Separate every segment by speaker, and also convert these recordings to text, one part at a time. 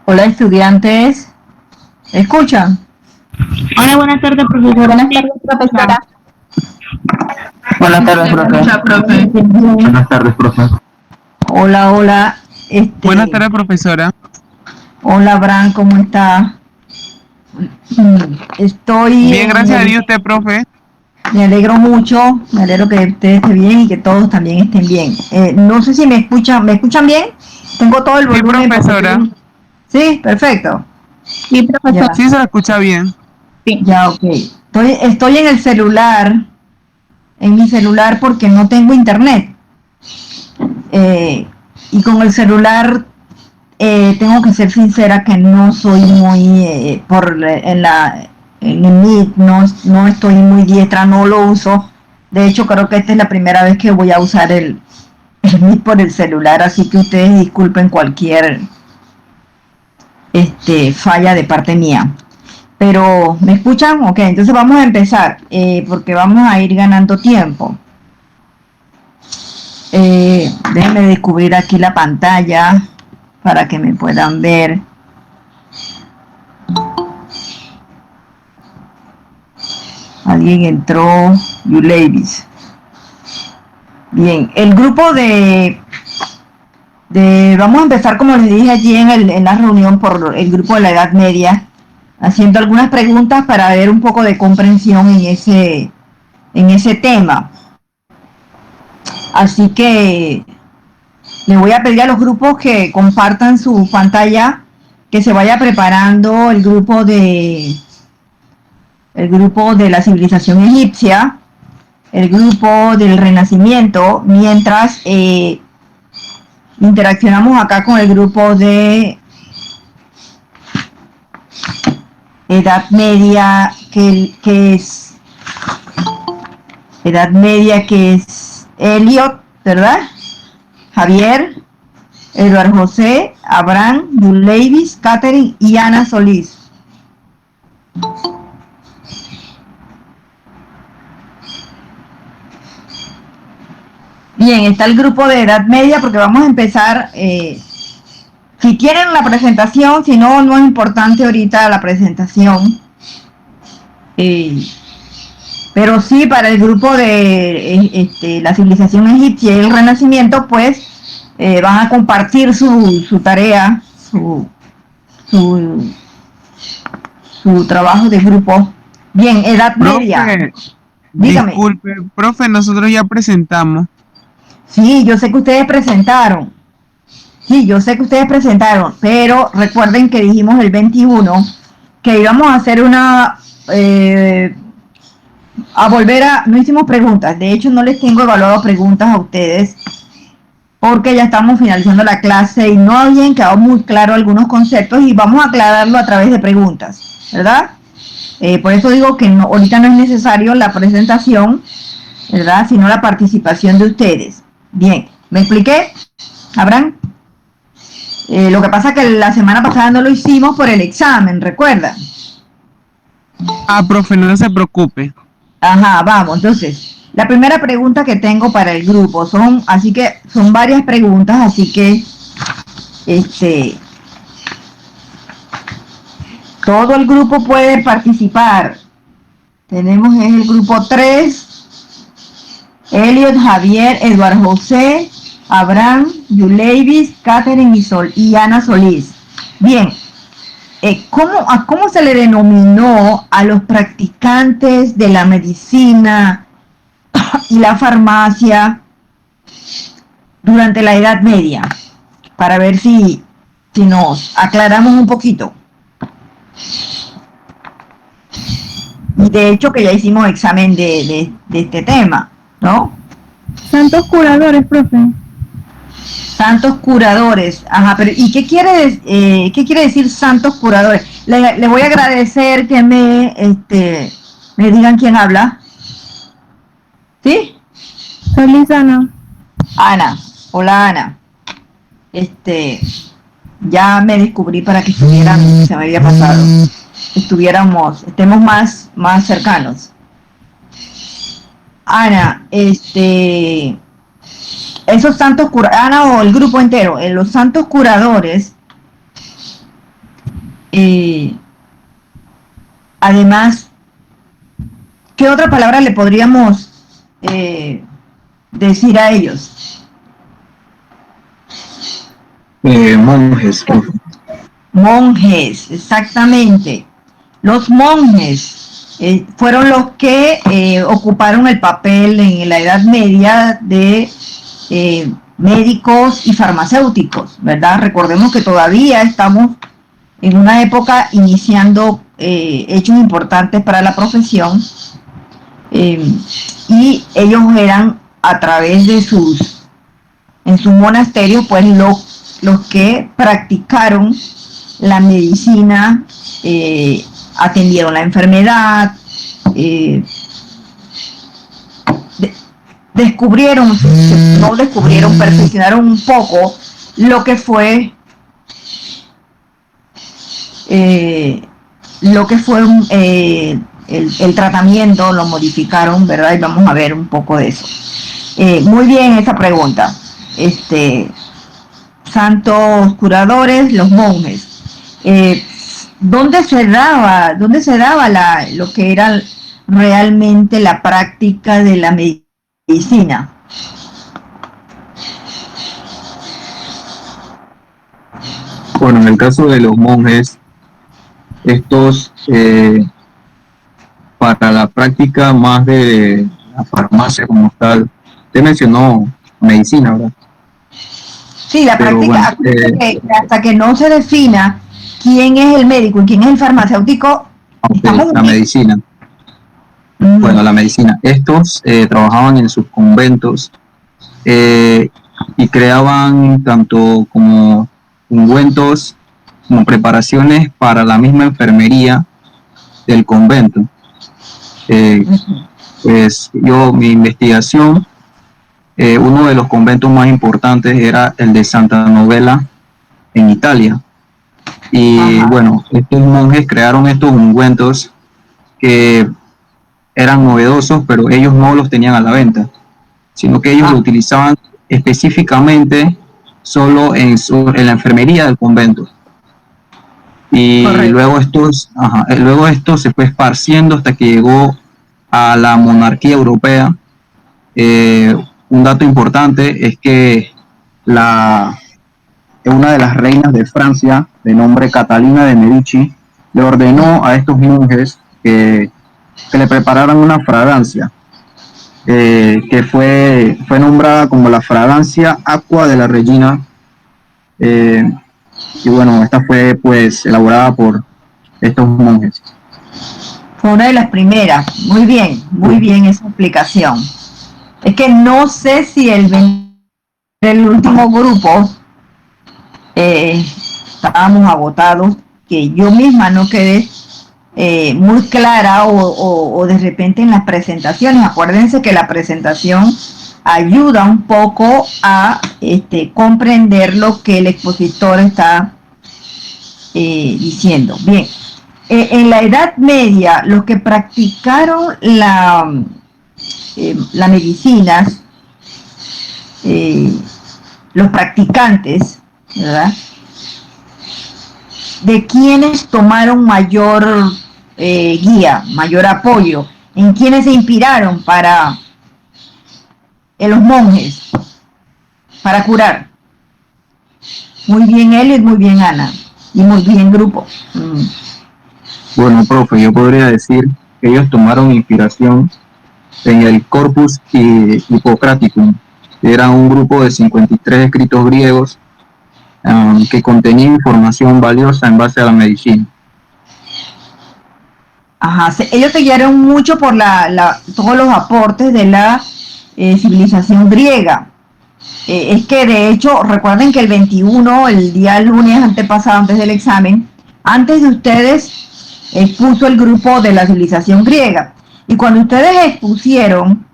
Speaker 1: Hola estudiantes, ¿escuchan?
Speaker 2: Hola, buenas tardes, profesora.
Speaker 3: Buenas tardes, profesora.
Speaker 4: Buenas tardes, profe.
Speaker 2: Escucha, profe.
Speaker 4: Buenas tardes, profe.
Speaker 1: Hola, hola,
Speaker 5: Buenas tardes, profesora.
Speaker 1: hola Bran, ¿cómo está? Estoy
Speaker 5: Bien,
Speaker 1: en
Speaker 5: gracias a
Speaker 1: el,
Speaker 5: Dios, usted, profe.
Speaker 1: me alegro mucho, me alegro que usted esté bien y que todos también estén bien. No sé si ¿me escuchan bien? Tengo todo el
Speaker 5: Sí,
Speaker 1: volumen porque
Speaker 5: profesora.
Speaker 1: Sí, perfecto.
Speaker 3: Sí, profesora.
Speaker 1: Ya,
Speaker 5: Sí, se la escucha bien.
Speaker 3: Sí.
Speaker 1: ya, ok. Estoy en el celular, en mi celular porque no tengo internet. Y con el celular tengo que ser sincera que no soy muy en el Meet, no estoy muy diestra, no lo uso. De hecho, creo que esta es la primera vez que voy a usar el Meet por el celular, así que ustedes disculpen cualquier falla de parte mía. Pero, ¿me escuchan? Ok, entonces vamos a empezar, porque vamos a ir ganando tiempo. Déjenme descubrir aquí la pantalla para que me puedan ver. Alguien entró, Yulevis. Bien, el grupo vamos a empezar como les dije allí en la reunión por el grupo de la Edad Media, haciendo algunas preguntas para ver un poco de comprensión en ese tema. Así que le voy a pedir a los grupos que compartan su pantalla, que se vaya preparando el grupo de la civilización egipcia, el grupo del Renacimiento, mientras interaccionamos acá con el grupo de Edad Media, que es Edad Media, que es Elliot, ¿verdad? Javier, Eduardo José, Abraham, Yulevis, Catherine y Ana Solís. Bien, está el grupo de Edad Media porque vamos a empezar. Si quieren la presentación, si no, no es importante ahorita la presentación. Pero sí, para el grupo de la civilización egipcia y el Renacimiento, pues van a compartir su tarea, su, su trabajo de grupo. Bien, Edad Media.
Speaker 5: Profe,
Speaker 1: Dígame.
Speaker 5: disculpe, profe, nosotros ya presentamos.
Speaker 1: Sí, yo sé que ustedes presentaron. Sí, yo sé que ustedes presentaron, pero recuerden que dijimos el 21 que íbamos a hacer no hicimos preguntas, de hecho no les tengo evaluado preguntas a ustedes, porque ya estamos finalizando la clase y no habían quedado muy claros algunos conceptos y vamos a aclararlo a través de preguntas, ¿verdad? Por eso digo que no, ahorita no es necesario la presentación, ¿verdad? Sino la participación de ustedes. Bien, ¿me expliqué, Abraham? Lo que pasa es que la semana pasada no lo hicimos por el examen, ¿recuerda?
Speaker 5: Ah, profe, no se preocupe.
Speaker 1: Ajá, vamos, entonces, la primera pregunta que tengo para el grupo así que son varias preguntas, así que, todo el grupo puede participar. Tenemos el grupo 3, Elliot, Javier, Eduardo José, Abraham, Yulevis, Catherine y Ana Solís. Bien, ¿cómo se le denominó a los practicantes de la medicina y la farmacia durante la Edad Media? Para ver si nos aclaramos un poquito. Y de hecho que ya hicimos examen de este tema, ¿no?
Speaker 3: Santos curadores, profe.
Speaker 1: Santos curadores. Ajá, pero ¿y qué quiere decir santos curadores? Le voy a agradecer que me digan quién habla. ¿Sí?
Speaker 3: Soy Lizana.
Speaker 1: Ana. Hola, Ana. Ya me descubrí para que estuvieran, se me había pasado, estemos más cercanos. Ana, esos santos curadores, Ana o el grupo entero, los santos curadores Eh, además, ¿qué otra palabra le podríamos decir a ellos?
Speaker 4: Monjes, profe.
Speaker 1: Monjes, exactamente. Los monjes fueron los que ocuparon el papel en la Edad Media de médicos y farmacéuticos, ¿verdad? Recordemos que todavía estamos en una época iniciando hechos importantes para la profesión, y ellos eran, a través de en sus monasterios, pues los que practicaron la medicina, atendieron la enfermedad, perfeccionaron un poco lo que fue el tratamiento, lo modificaron, ¿verdad? Y vamos a ver un poco de eso. Muy bien esa pregunta. Santos curadores, los monjes. ¿Dónde se daba lo que era realmente la práctica de la medicina?
Speaker 4: Bueno, en el caso de los monjes, estos para la práctica más de la farmacia como tal, usted mencionó medicina, ¿verdad?
Speaker 1: Sí, la
Speaker 4: Pero
Speaker 1: práctica,
Speaker 4: bueno,
Speaker 1: que hasta que no se defina quién es el médico y quién es el farmacéutico, estamos
Speaker 4: la medicina. Bueno, la medicina. Estos trabajaban en sus conventos y creaban tanto como ungüentos como preparaciones para la misma enfermería del convento. Pues mi investigación, uno de los conventos más importantes era el de Santa Novela en Italia. Y bueno, estos monjes crearon estos ungüentos que eran novedosos, pero ellos no los tenían a la venta, sino que ellos lo utilizaban específicamente solo en la enfermería del convento. Y luego esto se fue esparciendo hasta que llegó a la monarquía europea. Un dato importante es que una de las reinas de Francia, de nombre Catalina de Medici, le ordenó a estos monjes que le prepararan una fragancia, que fue nombrada como la fragancia Aqua de la Regina, y bueno, esta fue pues elaborada por estos monjes.
Speaker 1: Fue una de las primeras. Muy bien esa explicación. Es que no sé si el último grupo estábamos agotados, que yo misma no quedé muy clara o de repente en las presentaciones. Acuérdense que la presentación ayuda un poco a comprender lo que el expositor está diciendo. Bien, en la Edad Media los que practicaron la medicina, los practicantes, ¿verdad? ¿De quiénes tomaron mayor guía, mayor apoyo? ¿En quiénes se inspiraron para los monjes para curar? Muy bien Elliot, muy bien Ana, y muy bien grupo.
Speaker 4: Bueno, profe, yo podría decir que ellos tomaron inspiración en el Corpus Hippocraticum, que era un grupo de 53 escritos griegos que contenía información valiosa en base a la medicina.
Speaker 1: Ellos se guiaron mucho por todos los aportes de la civilización griega. Es que de hecho, recuerden que el 21, el día lunes antepasado, antes del examen, antes de ustedes expuso el grupo de la civilización griega. Y cuando ustedes expusieron,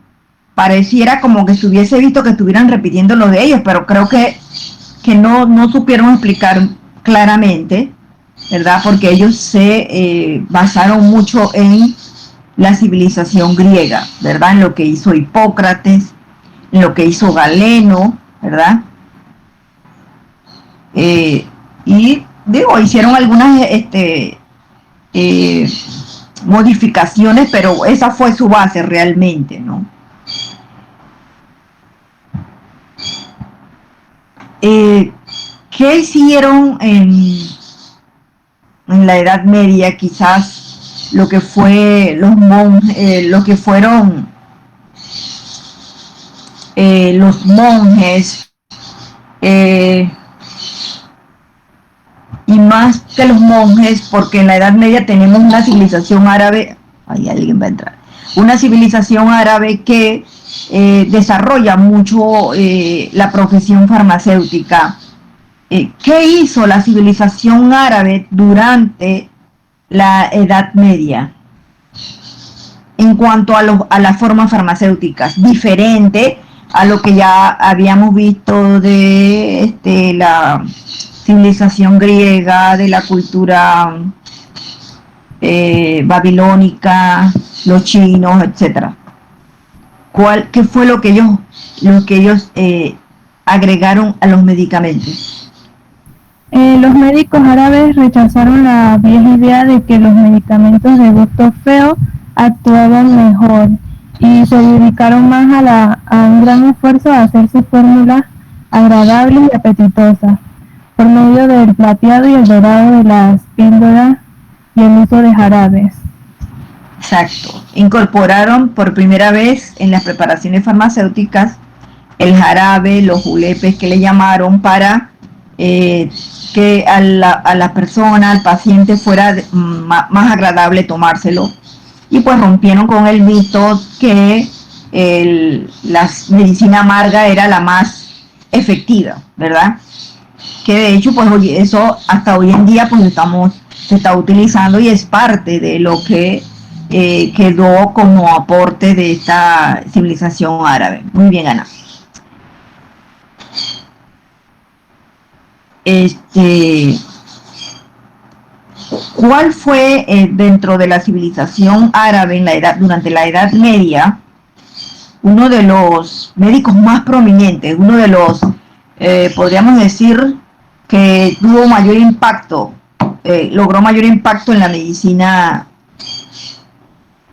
Speaker 1: pareciera como que se hubiese visto que estuvieran repitiendo lo de ellos, pero creo que no supieron explicar claramente, ¿verdad? Porque ellos se basaron mucho en la civilización griega, ¿verdad? En lo que hizo Hipócrates, en lo que hizo Galeno, ¿verdad? Y digo, hicieron algunas modificaciones, pero esa fue su base realmente, ¿no? ¿Qué hicieron en la Edad Media? Quizás lo que fue los monjes, lo que fueron los monjes, y más que los monjes, porque en la Edad Media tenemos una civilización árabe, ahí alguien va a entrar, una civilización árabe que desarrolla mucho la profesión farmacéutica. ¿Qué hizo la civilización árabe durante la Edad Media en cuanto a las formas farmacéuticas? Diferente a lo que ya habíamos visto de la civilización griega, de la cultura babilónica, los chinos, etcétera. ¿Qué fue lo que ellos agregaron a los medicamentos?
Speaker 3: Los médicos árabes rechazaron la vieja idea de que los medicamentos de gusto feo actuaban mejor y se dedicaron más a un gran esfuerzo a hacer sus fórmulas agradables y apetitosas por medio del plateado y el dorado de las píldoras y el uso de jarabes.
Speaker 1: Exacto. Incorporaron por primera vez en las preparaciones farmacéuticas el jarabe, los julepes que le llamaron, para que a la persona, al paciente, fuera más agradable tomárselo. Y pues rompieron con el mito que la medicina amarga era la más efectiva, ¿verdad? Que de hecho, pues eso hasta hoy en día pues se está utilizando y es parte de lo que quedó como aporte de esta civilización árabe. Muy bien, Ana. ¿Cuál fue dentro de la civilización árabe durante la Edad Media uno de los médicos más prominentes, uno de los, podríamos decir, que tuvo mayor impacto, logró mayor impacto en la medicina,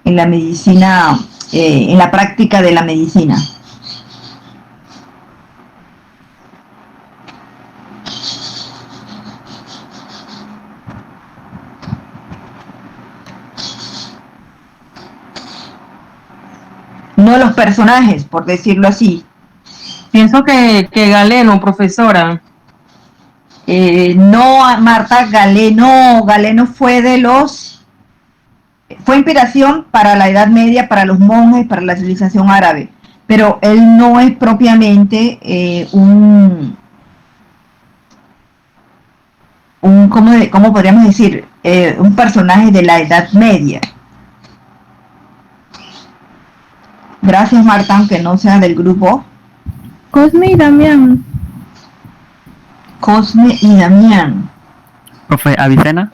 Speaker 1: en la práctica de la medicina? No de los personajes, por decirlo así.
Speaker 2: Pienso que Galeno, profesora.
Speaker 1: No, Marta, Galeno fue inspiración para la Edad Media, para los monjes, para la civilización árabe, pero él no es propiamente ¿cómo podríamos decir? Un personaje de la Edad Media. Gracias, Marta, aunque no sea del grupo.
Speaker 3: Cosme y Damián.
Speaker 1: Cosme y Damián.
Speaker 6: Profe, Avicena.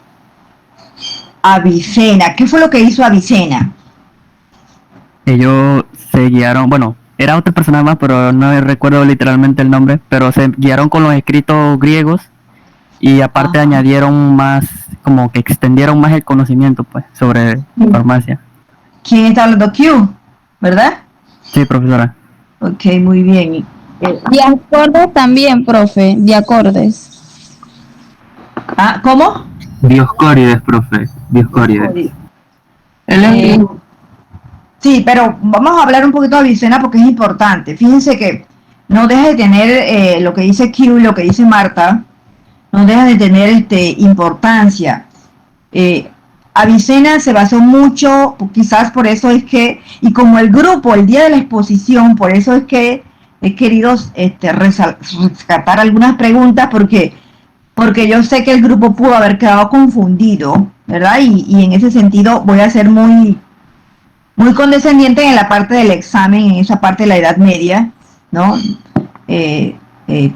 Speaker 1: Avicena. ¿Qué fue lo que hizo Avicena?
Speaker 6: Ellos se guiaron, bueno, era otra persona más, pero no recuerdo literalmente el nombre, pero se guiaron con los escritos griegos y aparte añadieron más, como que extendieron más el conocimiento, pues, sobre farmacia.
Speaker 1: ¿Quién está hablando? Q, ¿verdad?
Speaker 6: Sí, profesora.
Speaker 1: Ok, muy bien.
Speaker 2: Diacordes también, profe, Diacordes.
Speaker 1: ¿Cómo?
Speaker 6: Dioscórides, profe, Dioscórides.
Speaker 1: Sí, pero vamos a hablar un poquito de Avicena porque es importante. Fíjense que no deja de tener lo que dice Q y lo que dice Marta, no deja de tener importancia. Avicena se basó mucho, quizás por eso es que, y como el grupo, el día de la exposición, por eso es que he querido rescatar algunas preguntas, porque yo sé que el grupo pudo haber quedado confundido, ¿verdad? Y en ese sentido voy a ser muy condescendiente en la parte del examen, en esa parte de la Edad Media, ¿no?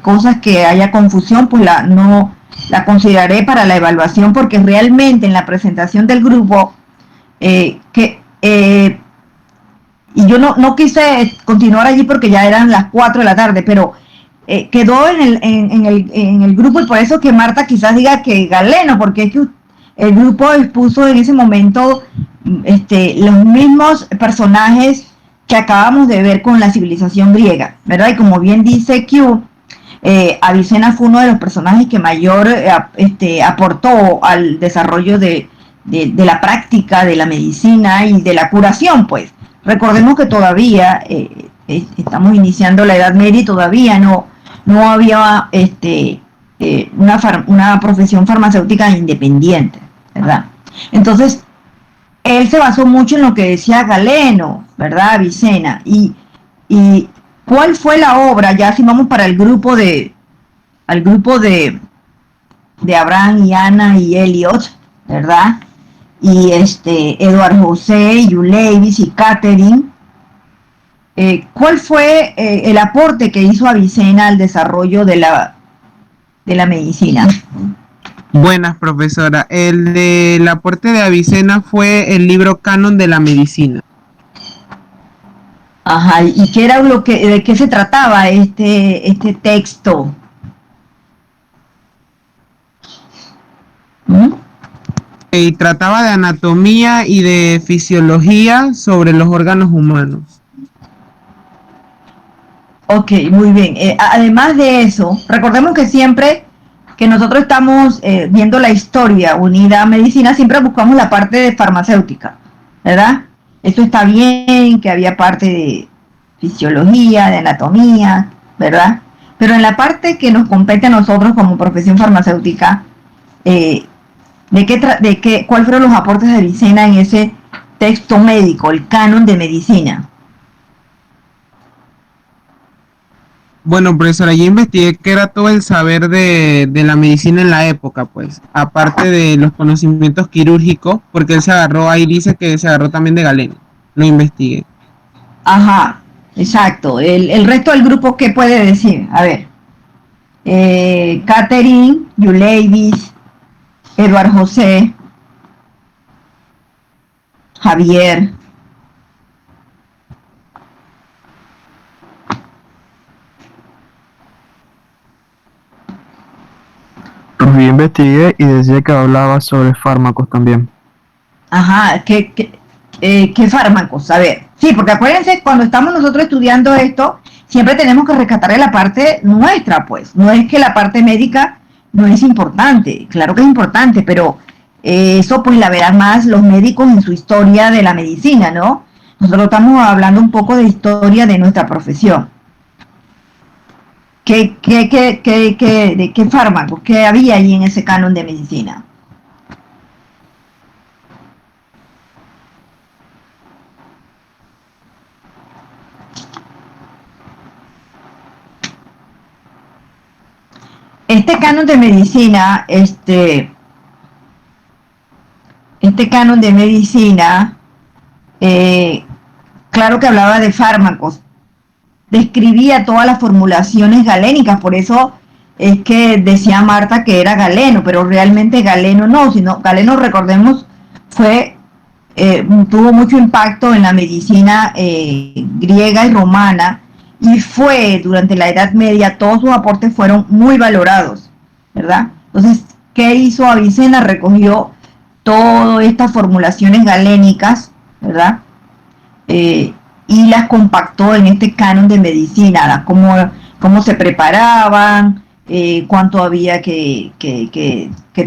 Speaker 1: Cosas que haya confusión, pues no la consideraré para la evaluación, porque realmente en la presentación del grupo, y yo no quise continuar allí porque ya eran las 4 de la tarde, pero quedó en el grupo, y por eso que Marta quizás diga que Galeno, porque es que el grupo expuso en ese momento los mismos personajes que acabamos de ver con la civilización griega, ¿verdad? Y como bien dice Q, Avicena fue uno de los personajes que mayor aportó al desarrollo de la práctica de la medicina y de la curación, pues. Recordemos que todavía estamos iniciando la Edad Media y todavía no había una profesión farmacéutica independiente, ¿verdad? Entonces, él se basó mucho en lo que decía Galeno, ¿verdad? Avicena. Y ¿cuál fue la obra? Ya si vamos para al grupo de Abraham y Ana y Eliot, ¿verdad? Y Edward José, Eulevis y Catherine. ¿Cuál fue el aporte que hizo Avicena al desarrollo de la medicina?
Speaker 5: Buenas, profesora. El aporte de Avicena fue el libro Canon de la Medicina.
Speaker 1: Ajá, ¿y qué era de qué se trataba este texto?
Speaker 5: Y trataba de anatomía y de fisiología sobre los órganos humanos.
Speaker 1: Ok, muy bien. Además de eso, recordemos que siempre que nosotros estamos viendo la historia unida a medicina, siempre buscamos la parte de farmacéutica, ¿verdad? Eso está bien, que había parte de fisiología, de anatomía, ¿verdad? Pero en la parte que nos compete a nosotros como profesión farmacéutica, ¿cuáles fueron los aportes de Avicena en ese texto médico, el canon de medicina?
Speaker 5: Bueno, profesora, yo investigué que era todo el saber de la medicina en la época, pues, aparte de los conocimientos quirúrgicos, porque él se agarró, ahí dice que se agarró también de Galeno, lo investigué.
Speaker 1: Ajá, exacto. El resto del grupo, ¿qué puede decir? A ver, Catherine, Eulevis, Edward José, Javier.
Speaker 6: Yo investigué y decía que hablaba sobre fármacos también.
Speaker 1: Ajá, ¿qué fármacos? A ver, sí, porque acuérdense, cuando estamos nosotros estudiando esto, siempre tenemos que rescatar la parte nuestra, pues. No es que la parte médica no es importante, claro que es importante, pero eso pues la verán más los médicos en su historia de la medicina, ¿no? Nosotros estamos hablando un poco de historia de nuestra profesión. ¿De qué fármacos? ¿Qué había ahí en ese canon de medicina? Este canon de medicina, claro que hablaba de fármacos, describía todas las formulaciones galénicas, por eso es que decía Marta que era Galeno, pero realmente Galeno no, sino Galeno, recordemos, tuvo mucho impacto en la medicina griega y romana, y fue durante la Edad Media, todos sus aportes fueron muy valorados, ¿verdad? Entonces, ¿qué hizo Avicena? Recogió todas estas formulaciones galénicas, ¿verdad? Y las compactó en este canon de medicina, cómo se preparaban, cuánto había que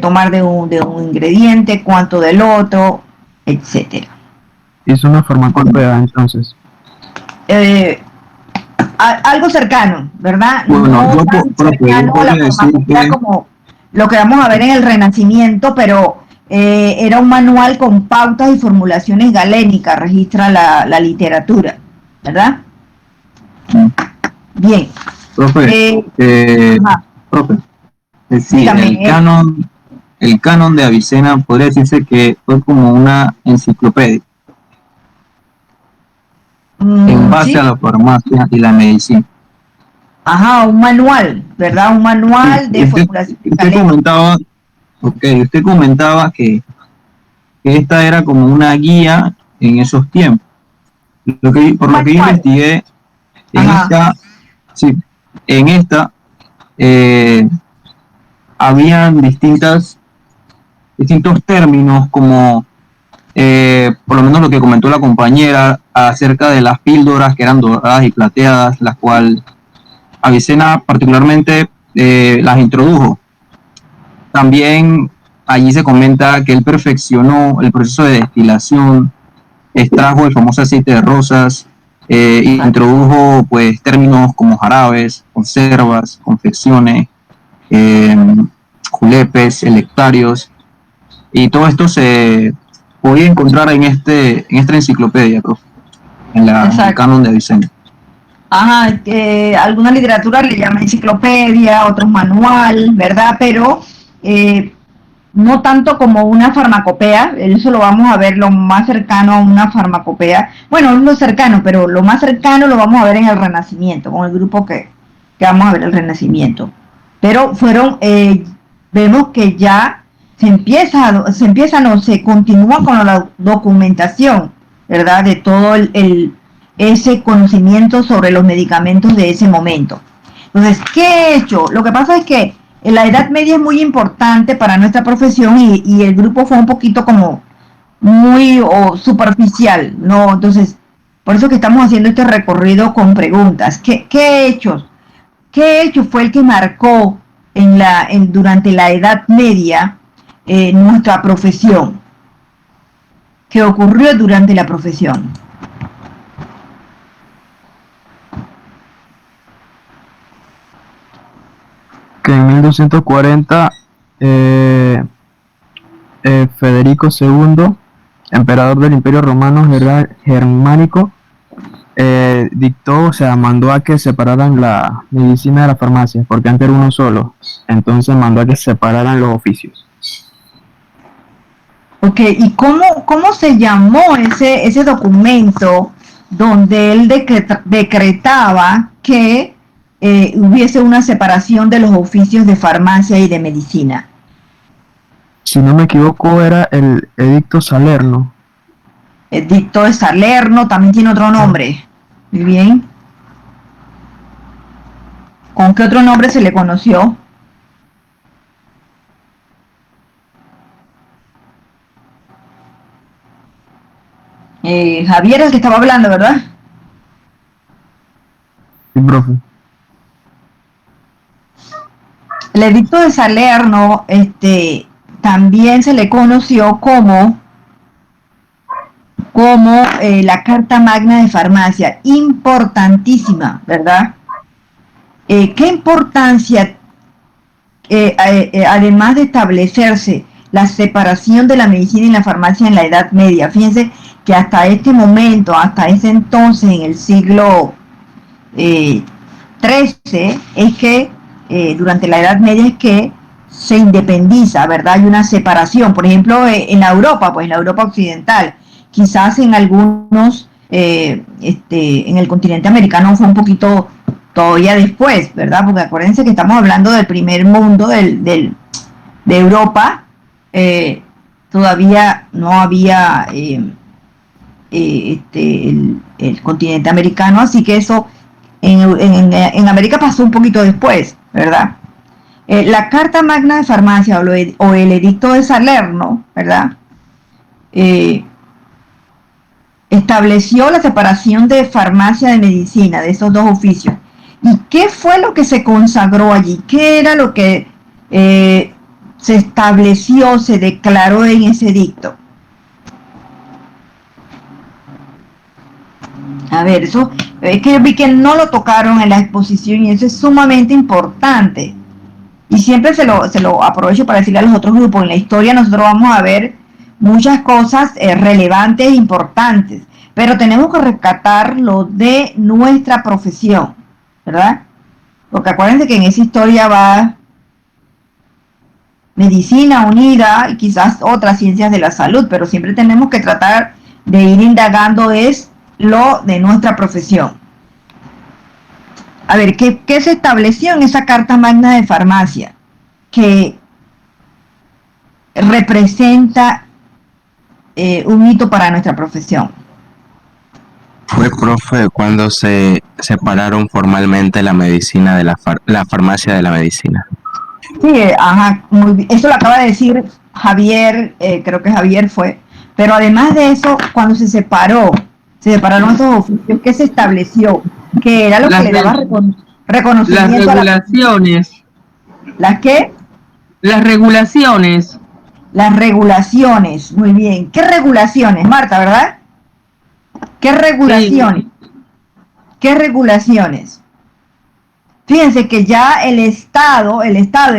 Speaker 1: tomar de un ingrediente, cuánto del otro, etcétera.
Speaker 6: Hizo una farmacopea entonces.
Speaker 1: Algo cercano, ¿verdad?
Speaker 4: Bueno,
Speaker 1: no
Speaker 4: yo
Speaker 1: tan
Speaker 4: podría
Speaker 1: cercano a la
Speaker 4: decir
Speaker 1: farmacopea
Speaker 4: que
Speaker 1: como lo que vamos a ver en el Renacimiento, pero era un manual con pautas y formulaciones galénicas, registra la literatura, ¿verdad? Bien.
Speaker 4: profe, profe, sí,
Speaker 1: Dígame,
Speaker 4: el canon de Avicena podría decirse que fue como una enciclopedia en base
Speaker 1: ¿sí?
Speaker 4: a la farmacia y la medicina.
Speaker 1: Ajá, un manual, ¿verdad? Un manual
Speaker 4: Sí,
Speaker 1: de formulaciones galénicas.
Speaker 4: usted comentaba que esta era como una guía en esos tiempos. Por lo que yo investigué, en
Speaker 1: Ajá.
Speaker 4: esta, sí, En esta habían distintos términos como por lo menos lo que comentó la compañera acerca de las píldoras que eran doradas y plateadas, las cuales Avicena particularmente las introdujo. También allí se comenta que él perfeccionó el proceso de destilación, extrajo el famoso aceite de rosas, introdujo pues términos como jarabes, conservas, confecciones, julepes, electarios, y todo esto se podía encontrar en esta enciclopedia, profe, en el canon de Avicena.
Speaker 1: Ajá, alguna literatura le llama enciclopedia, otros manual, ¿verdad? Pero no tanto como una farmacopea, eso lo vamos a ver lo más cercano a una farmacopea. Bueno, no lo cercano, pero lo más cercano lo vamos a ver en el Renacimiento, con el grupo que vamos a ver el Renacimiento. Pero vemos que ya se continúa con la documentación, ¿verdad? De todo ese conocimiento sobre los medicamentos de ese momento. Entonces, ¿qué he hecho? Lo que pasa es que en la Edad Media es muy importante para nuestra profesión y el grupo fue un poquito como muy superficial, ¿no? Entonces, por eso que estamos haciendo este recorrido con preguntas. ¿Qué hechos? ¿Qué hecho fue el que marcó durante la Edad Media nuestra profesión? ¿Qué ocurrió durante la profesión?
Speaker 7: Que en 1240 Federico II, emperador del Imperio Romano Germánico, dictó, o sea, mandó a que separaran la medicina de la farmacia, porque antes era uno solo, entonces mandó a que separaran los oficios.
Speaker 1: Ok, ¿y cómo se llamó ese documento donde él decretaba que hubiese una separación de los oficios de farmacia y de medicina?
Speaker 7: Si no me equivoco, era el Edicto Salerno.
Speaker 1: Edicto de Salerno, también tiene otro nombre. Muy bien. ¿Con qué otro nombre se le conoció? Javier, el que estaba hablando, ¿verdad?
Speaker 7: Sí, profe.
Speaker 1: El edicto de Salerno, también se le conoció como la Carta Magna de Farmacia, importantísima, ¿verdad? ¿Qué importancia, además de establecerse la separación de la medicina y la farmacia en la Edad Media? Fíjense que hasta este momento, hasta ese entonces, en el siglo XIII, es que durante la Edad Media es que se independiza, ¿verdad? Hay una separación, por ejemplo, en la Europa, pues en la Europa occidental, quizás en algunos, en el continente americano fue un poquito todavía después, ¿verdad? Porque acuérdense que estamos hablando del primer mundo de Europa, todavía no había el continente americano, así que eso en América pasó un poquito después, ¿verdad? La Carta Magna de Farmacia o el Edicto de Salerno, ¿verdad? Estableció la separación de farmacia de medicina, de esos dos oficios. ¿Y qué fue lo que se consagró allí? ¿Qué era lo que se estableció, se declaró en ese edicto? A ver, eso es que vi que no lo tocaron en la exposición y eso es sumamente importante. Y siempre se lo aprovecho para decirle a los otros grupos, en la historia nosotros vamos a ver muchas cosas relevantes e importantes, pero tenemos que rescatar lo de nuestra profesión, ¿verdad? Porque acuérdense que en esa historia va medicina unida y quizás otras ciencias de la salud, pero siempre tenemos que tratar de ir indagando lo de nuestra profesión. A ver, ¿qué se estableció en esa Carta Magna de Farmacia? Que representa un hito para nuestra profesión.
Speaker 8: Fue, profe, cuando se separaron formalmente la medicina de la farmacia de la medicina.
Speaker 1: Sí, ajá, eso lo acaba de decir Javier, creo que Javier fue, pero además de eso, cuando se separaron estos oficios, ¿qué se estableció? Que era lo que le daba reconocimiento
Speaker 2: Las
Speaker 1: a
Speaker 2: regulaciones.
Speaker 1: ¿Las qué?
Speaker 2: Las regulaciones.
Speaker 1: Las regulaciones, muy bien. ¿Qué regulaciones, Marta, verdad? ¿Qué regulaciones? Sí. ¿Qué regulaciones? Fíjense que ya el Estado en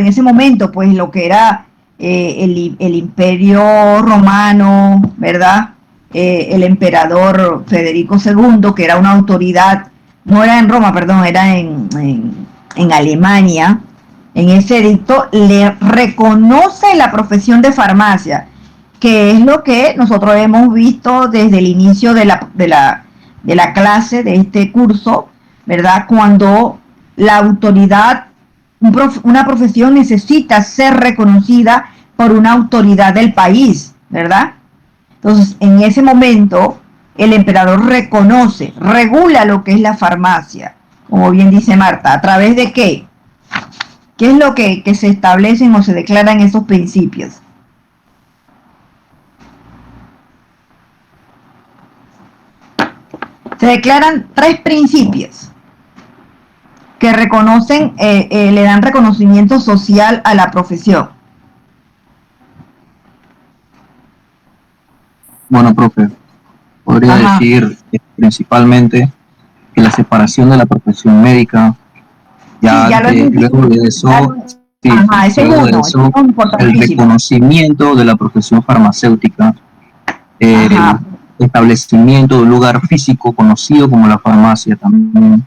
Speaker 1: ese momento, pues lo que era el Imperio Romano, ¿verdad? El emperador Federico II, que era una autoridad, no era en Roma, perdón, era en Alemania. En ese edicto le reconoce la profesión de farmacia, que es lo que nosotros hemos visto desde el inicio de la clase, de este curso, ¿verdad? Cuando la autoridad, una profesión necesita ser reconocida por una autoridad del país, ¿verdad? Entonces, en ese momento, el emperador reconoce, regula lo que es la farmacia, como bien dice Marta. ¿A través de qué? ¿Qué es lo que se establecen o se declaran esos principios? Se declaran 3 principios que reconocen, le dan reconocimiento social a la profesión.
Speaker 4: Bueno, profe, podría decir principalmente que la separación de la profesión médica, luego de eso, el reconocimiento de la profesión farmacéutica, el establecimiento de un lugar físico conocido como la farmacia también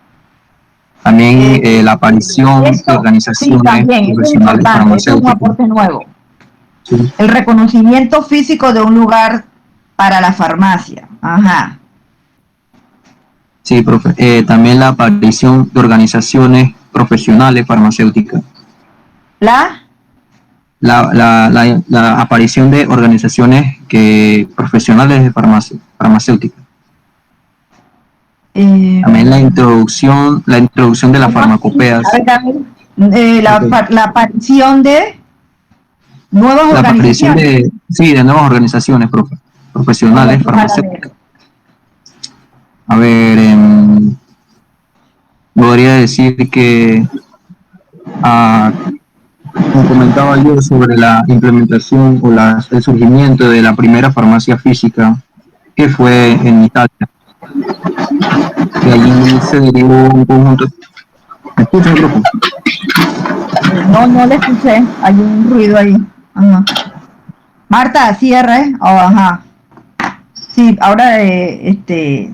Speaker 4: la aparición de organizaciones profesionales farmacéuticas.
Speaker 1: Es un aporte nuevo. Sí. El reconocimiento físico de un lugar para la farmacia. Ajá.
Speaker 4: Sí, profe. También la aparición de organizaciones profesionales farmacéuticas. La aparición de organizaciones profesionales de farmacéuticas. También la introducción de las farmacopeas.
Speaker 1: La aparición de nuevas organizaciones.
Speaker 4: De nuevas organizaciones profesionales farmacéuticas. A ver, podría decir que como comentaba yo sobre la implementación o el surgimiento de la primera farmacia física, que fue en Italia. Y allí se derivó un conjunto. ¿Me escuchan, profe?
Speaker 1: No le escuché, hay un ruido ahí. Ajá. Marta, cierre. Ajá. Sí, ahora Elliot.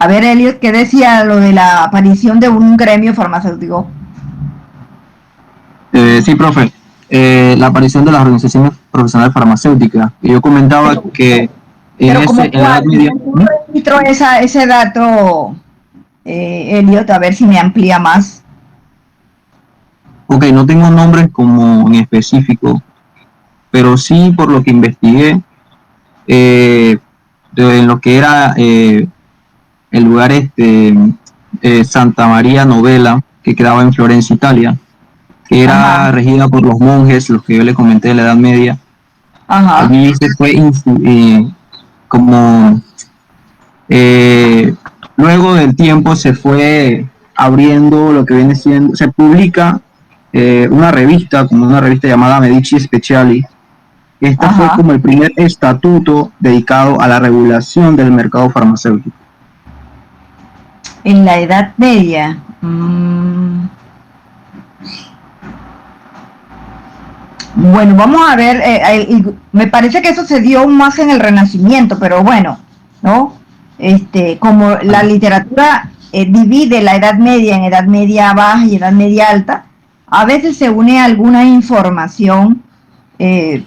Speaker 1: A ver, Elliot, ¿qué decía lo de la aparición de un gremio farmacéutico?
Speaker 4: Sí, profe. La aparición de las organizaciones profesionales farmacéuticas. Y yo comentaba que en Edad Media...
Speaker 1: ¿Cómo registro ese dato, Elliot? A ver si me amplía más.
Speaker 4: Ok, no tengo nombres como en específico, pero sí por lo que investigué, en lo que era el lugar Santa María Novella, que quedaba en Florencia, Italia, que era regida por los monjes, los que yo le comenté de la Edad Media. Allí se fue luego del tiempo se fue abriendo lo que viene siendo, se publica una revista llamada Medici Speciali. Esta fue como el primer estatuto dedicado a la regulación del mercado farmacéutico.
Speaker 1: En la Edad Media. Bueno, vamos a ver, me parece que eso se dio más en el Renacimiento, pero bueno, ¿no? Como la literatura divide la Edad Media en Edad Media baja y Edad Media alta, a veces se une alguna información,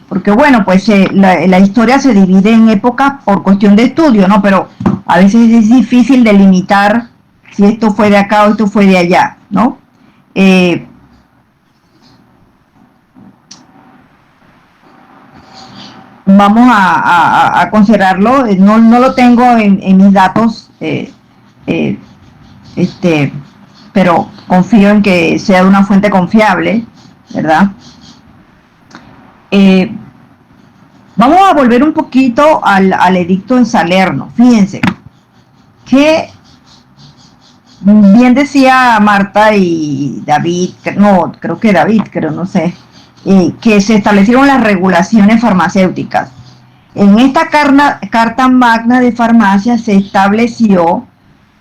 Speaker 1: porque bueno, pues la historia se divide en épocas por cuestión de estudio, ¿no? Pero a veces es difícil delimitar si esto fue de acá o esto fue de allá, ¿no? vamos a considerarlo, no lo tengo en mis datos, pero confío en que sea de una fuente confiable, ¿verdad? Vamos a volver un poquito al edicto de Salerno. Fíjense que bien decía Marta y David, no, creo que David, no sé, que se establecieron las regulaciones farmacéuticas. En esta Carta Magna de Farmacia se estableció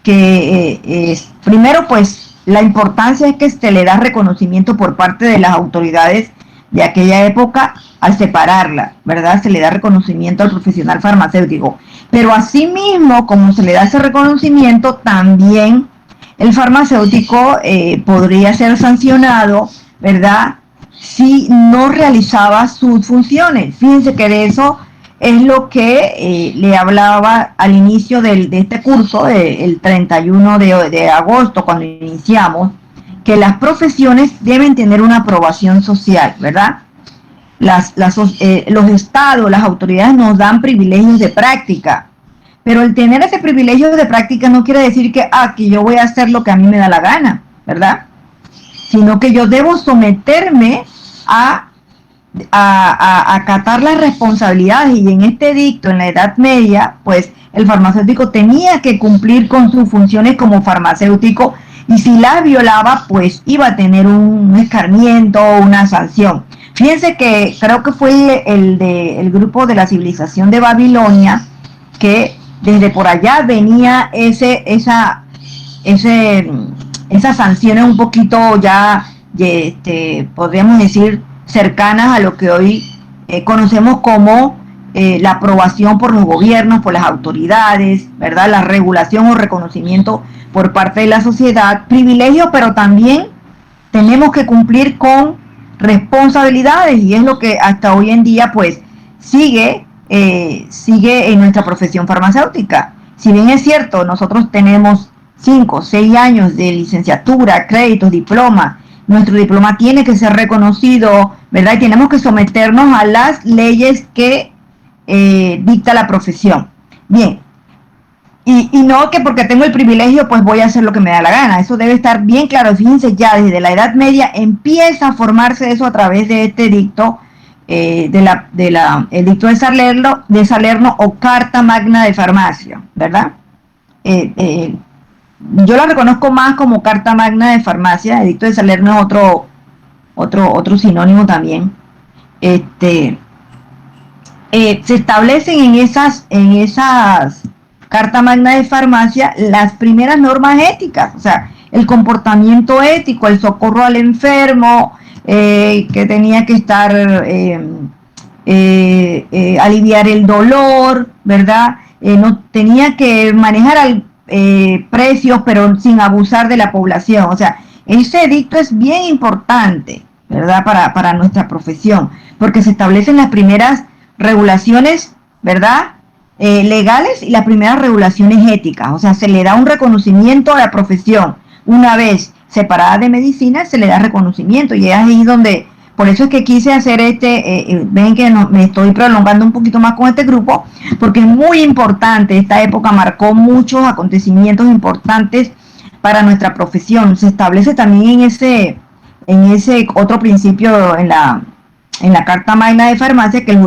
Speaker 1: que primero, pues, la importancia es que se le da reconocimiento por parte de las autoridades de aquella época al separarla, ¿verdad? Se le da reconocimiento al profesional farmacéutico. Pero asimismo, como se le da ese reconocimiento, también el farmacéutico podría ser sancionado, ¿verdad?, si no realizaba sus funciones. Fíjense que de eso es lo que le hablaba al inicio de este curso, el 31 de agosto, cuando iniciamos, que las profesiones deben tener una aprobación social, ¿verdad? Los estados, las autoridades nos dan privilegios de práctica, pero el tener ese privilegio de práctica no quiere decir que yo voy a hacer lo que a mí me da la gana, ¿verdad? Sino que yo debo someterme a acatar las responsabilidades, y en este edicto, en la Edad Media, pues el farmacéutico tenía que cumplir con sus funciones como farmacéutico, y si las violaba, pues iba a tener un escarmiento o una sanción. Fíjense que creo que fue el grupo de la civilización de Babilonia, que desde por allá venía esas sanciones un poquito ya, podríamos decir, cercanas a lo que hoy conocemos como la aprobación por los gobiernos, por las autoridades, ¿verdad? La regulación o reconocimiento por parte de la sociedad, privilegios, pero también tenemos que cumplir con responsabilidades, y es lo que hasta hoy en día pues sigue en nuestra profesión farmacéutica. Si bien es cierto, nosotros tenemos 5 o 6 años de licenciatura, créditos, diploma, nuestro diploma tiene que ser reconocido, ¿verdad? Y tenemos que someternos a las leyes que dicta la profesión. Bien, y no que porque tengo el privilegio pues voy a hacer lo que me da la gana. Eso debe estar bien claro. Fíjense, ya desde la Edad Media empieza a formarse eso a través de este edicto, edicto de Salerno o Carta Magna de Farmacia, ¿verdad? Yo la reconozco más como Carta Magna de Farmacia. Edicto de Salerno es otro sinónimo también. Se establecen en esas Carta Magna de Farmacia las primeras normas éticas, o sea, el comportamiento ético, el socorro al enfermo, que tenía que estar aliviar el dolor, ¿verdad? No tenía que manejar precios, pero sin abusar de la población. O sea, ese edicto es bien importante, ¿verdad? Para nuestra profesión, porque se establecen las primeras regulaciones, ¿verdad?, legales, y las primeras regulaciones éticas. O sea, se le da un reconocimiento a la profesión. Una vez separada de medicina, se le da reconocimiento, y es ahí donde, por eso es que quise hacer ven que me estoy prolongando un poquito más con este grupo, porque es muy importante. Esta época marcó muchos acontecimientos importantes para nuestra profesión. Se establece también en ese otro principio en la Carta Magna de Farmacia, que el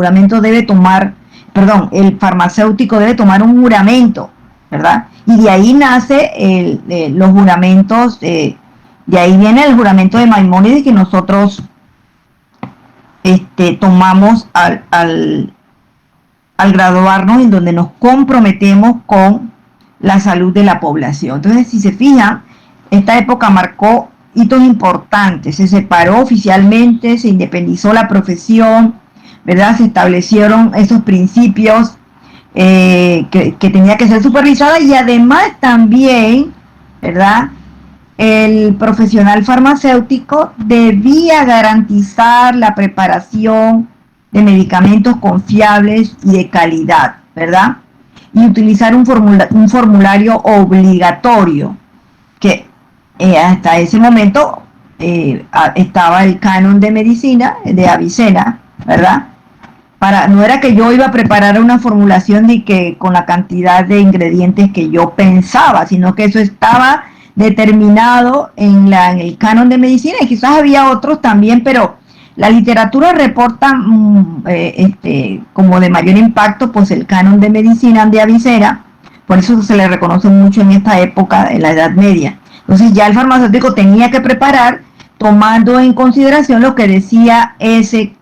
Speaker 1: farmacéutico debe tomar un juramento, ¿verdad? Y de ahí nace los juramentos, de ahí viene el juramento de Maimónides, que nosotros tomamos al graduarnos, en donde nos comprometemos con la salud de la población. Entonces, si se fijan, esta época marcó hitos importantes. Se separó oficialmente, se independizó la profesión, ¿verdad? Se establecieron esos principios que tenía que ser supervisada, y además también, ¿verdad?, el profesional farmacéutico debía garantizar la preparación de medicamentos confiables y de calidad, ¿verdad? Y utilizar un formulario obligatorio, que hasta ese momento estaba el canon de medicina de Avicena, ¿verdad?, no era que yo iba a preparar una formulación de que con la cantidad de ingredientes que yo pensaba, sino que eso estaba determinado en el canon de medicina, y quizás había otros también, pero la literatura reporta como de mayor impacto pues el canon de medicina de Avicena, por eso se le reconoce mucho en esta época, en la Edad Media. Entonces ya el farmacéutico tenía que preparar tomando en consideración lo que decía ese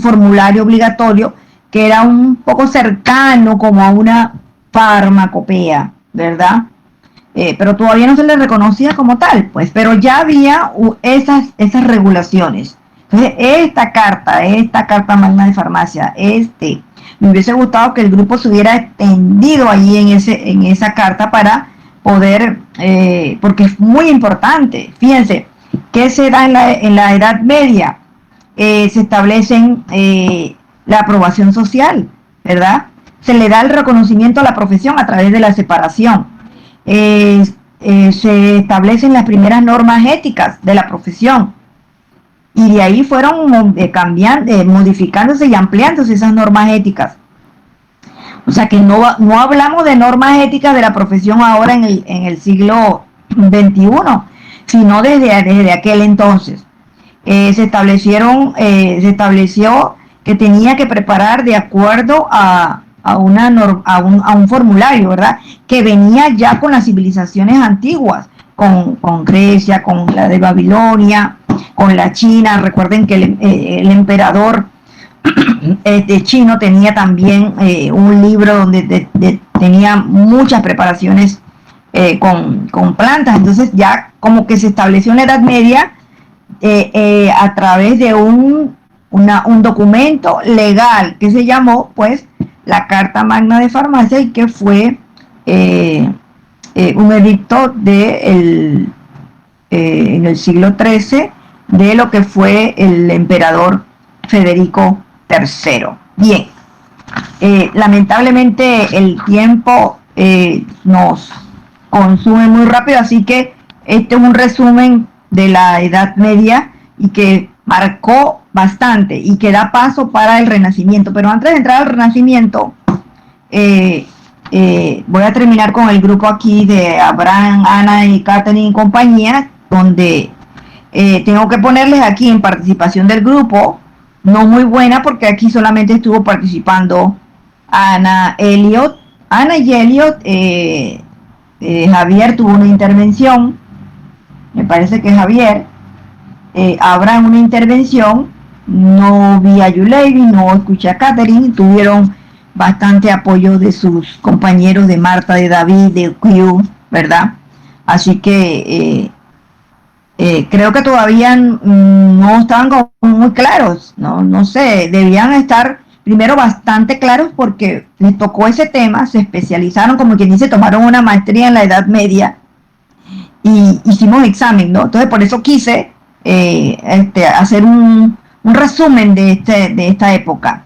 Speaker 1: formulario obligatorio, que era un poco cercano como a una farmacopea, ¿verdad? Pero todavía no se le reconocía como tal, pues, pero ya había esas regulaciones. Entonces, esta carta magna de farmacia, me hubiese gustado que el grupo se hubiera extendido allí en esa carta para poder, porque es muy importante. Fíjense, ¿qué se da en la Edad Media? Se establecen la aprobación social, ¿verdad? Se le da el reconocimiento a la profesión a través de la separación. Se establecen las primeras normas éticas de la profesión, y de ahí fueron modificándose y ampliándose esas normas éticas. O sea que no hablamos de normas éticas de la profesión ahora en el siglo XXI, sino desde aquel entonces. Se estableció que tenía que preparar de acuerdo a un formulario, ¿verdad? Que venía ya con las civilizaciones antiguas, con Grecia, con la de Babilonia, con la China. Recuerden que el emperador chino tenía también un libro donde tenía muchas preparaciones con plantas. Entonces ya como que se estableció en la Edad Media a través de un documento legal que se llamó pues la Carta Magna de Farmacia, y que fue un edicto en el siglo XIII de lo que fue el emperador Federico III. Bien, lamentablemente el tiempo nos consume muy rápido, así que este es un resumen de la Edad Media y que marcó bastante y que da paso para el Renacimiento. Pero antes de entrar al Renacimiento, voy a terminar con el grupo aquí de Abraham, Ana y Catherine y compañía, donde tengo que ponerles aquí en participación del grupo, no muy buena, porque aquí solamente estuvo participando Ana y Elliot. Javier tuvo una intervención, me parece que Javier. Abraham una intervención, no vi a Yulevi, no escuché a Catherine, tuvieron bastante apoyo de sus compañeros, de Marta, de David, de Q, ¿verdad? Así que creo que todavía no estaban como muy claros, no sé, debían estar primero bastante claros, porque les tocó ese tema, se especializaron, como quien dice, tomaron una maestría en la Edad Media y hicimos examen, ¿no? Entonces por eso quise hacer un resumen de esta época.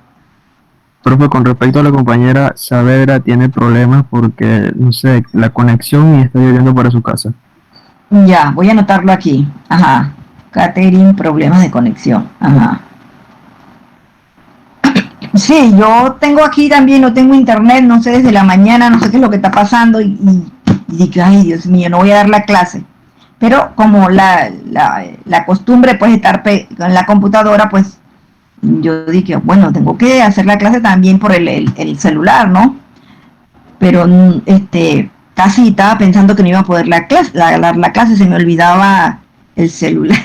Speaker 7: Profe, con respecto a la compañera Saavedra, tiene problemas porque, no sé, la conexión, y está lloviendo para su casa.
Speaker 1: Ya, voy a anotarlo aquí. Ajá. Catherine, problemas de conexión. Ajá. Sí, yo tengo aquí también, no tengo internet, no sé, desde la mañana, no sé qué es lo que está pasando, y digo, ay, Dios mío, no voy a dar la clase. Pero como la costumbre pues estar en la computadora, pues yo dije, bueno, tengo que hacer la clase también por el celular, ¿no? Pero casi estaba pensando que no iba a poder dar la clase, se me olvidaba el celular.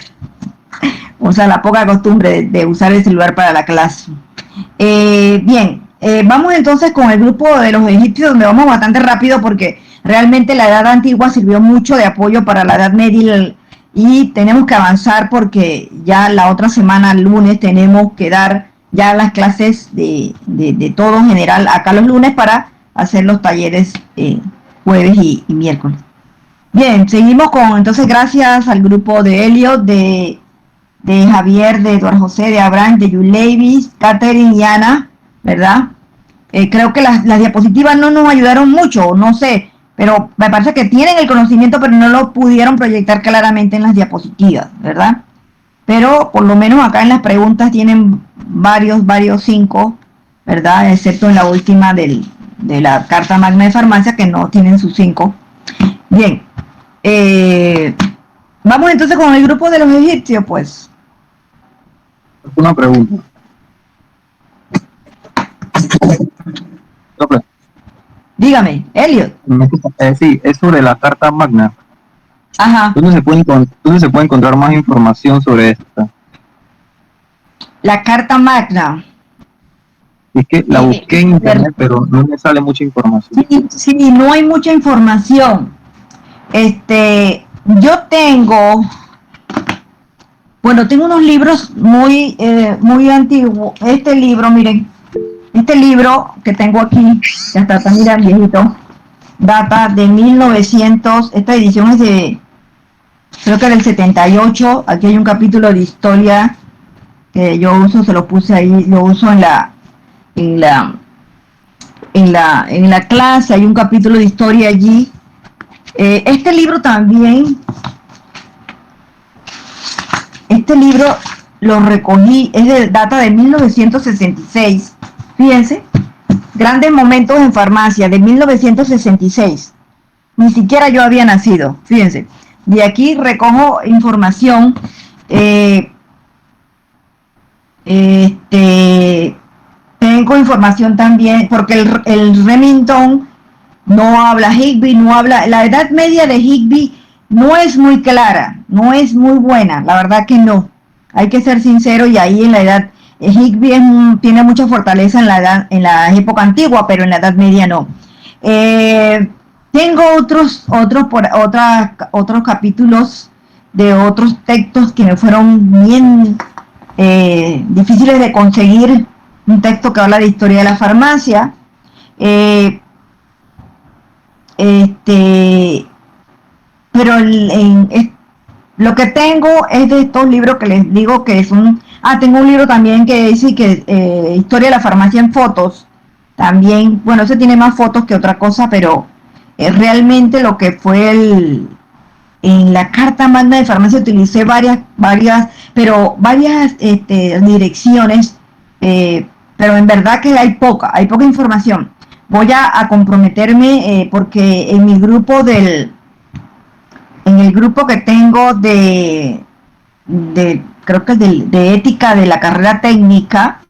Speaker 1: O sea, la poca costumbre de usar el celular para la clase. Bien, vamos entonces con el grupo de los egipcios, donde vamos bastante rápido porque realmente la Edad Antigua sirvió mucho de apoyo para la Edad Media, y tenemos que avanzar porque ya la otra semana, el lunes, tenemos que dar ya las clases de todo en general acá los lunes, para hacer los talleres jueves y miércoles. Bien, seguimos entonces gracias al grupo de Elliot, de Javier, de Eduardo José, de Abraham, de Yulevis, Catherine y Ana, ¿verdad? Creo que las diapositivas no nos ayudaron mucho, no sé, pero me parece que tienen el conocimiento, pero no lo pudieron proyectar claramente en las diapositivas, ¿verdad? Pero por lo menos acá en las preguntas tienen varios 5, ¿verdad? Excepto en la última de la Carta Magna de Farmacia, que no tienen sus 5. Bien, vamos entonces con el grupo de los egipcios, pues.
Speaker 4: Una pregunta.
Speaker 1: Dígame, Elliot.
Speaker 4: Sí, es sobre la Carta Magna.
Speaker 1: Ajá.
Speaker 4: ¿Dónde se puede encontrar más información sobre esta?
Speaker 1: La Carta Magna.
Speaker 4: Es que la busqué en internet, pero no me sale mucha información.
Speaker 1: Sí, no hay mucha información. Yo tengo unos libros muy antiguos. Este libro, miren, este libro que tengo aquí, ya está mira, viejito, data de 1900, esta edición es de, creo que del 78, aquí hay un capítulo de historia que yo uso, se lo puse ahí, lo uso en la clase, hay un capítulo de historia allí. Este libro también, lo recogí, data de 1966, fíjense, Grandes Momentos en Farmacia, de 1966, ni siquiera yo había nacido, fíjense, de aquí recojo información, tengo información también, porque el Remington no habla Higby, la edad media de Higby no es muy clara, no es muy buena, la verdad que no, hay que ser sincero, y ahí en la edad, Higby tiene mucha fortaleza en la época antigua, pero en la edad media no. Tengo otros capítulos de otros textos que me fueron bien difíciles de conseguir, un texto que habla de historia de la farmacia, pero lo que tengo es de estos libros que les digo que son, tengo un libro también que dice que historia de la farmacia en fotos, también, bueno, ese tiene más fotos que otra cosa, pero realmente lo que fue en la Carta Magna de Farmacia utilicé varias direcciones, pero en verdad que hay poca información. Voy a comprometerme porque en mi grupo en el grupo que tengo creo que es de ética de la carrera técnica,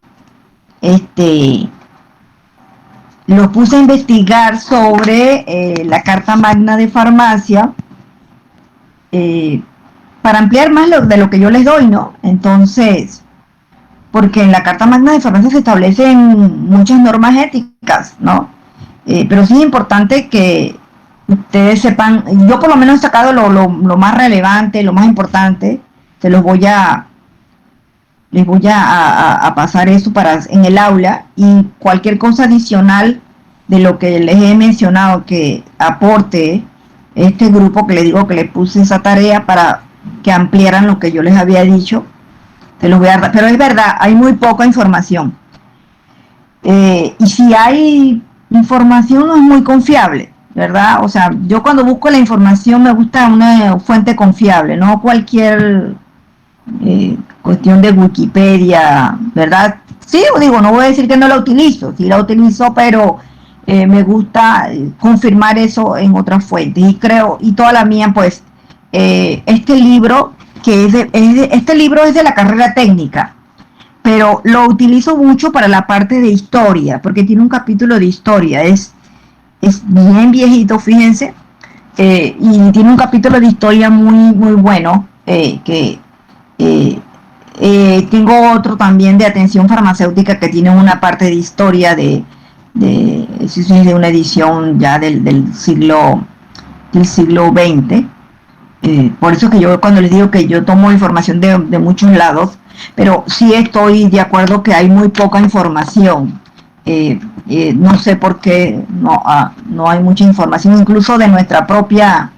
Speaker 1: lo puse a investigar sobre la Carta Magna de Farmacia para ampliar más de lo que yo les doy, ¿no? Entonces, porque en la Carta Magna de Farmacia se establecen muchas normas éticas, ¿no? Pero sí es importante que ustedes sepan, yo por lo menos he sacado lo más relevante, lo más importante, les voy a pasar eso en el aula, y cualquier cosa adicional de lo que les he mencionado que aporte este grupo, que les digo que le puse esa tarea para que ampliaran lo que yo les había dicho, te los voy a dar, pero es verdad, hay muy poca información, y si hay información no es muy confiable, ¿verdad? O sea, yo cuando busco la información me gusta una fuente confiable, no cualquier cuestión de Wikipedia, ¿verdad? Sí, digo, no voy a decir que no la utilizo, sí la utilizo, pero me gusta confirmar eso en otras fuentes, y toda la mía, pues, este libro, este libro es de la carrera técnica, pero lo utilizo mucho para la parte de historia, porque tiene un capítulo de historia, es bien viejito, fíjense, y tiene un capítulo de historia muy bueno, tengo otro también de atención farmacéutica que tiene una parte de historia de una edición ya del siglo XX. Por eso que yo cuando les digo que yo tomo información de muchos lados, pero sí estoy de acuerdo que hay muy poca información. No sé por qué no hay mucha información, incluso de nuestra propia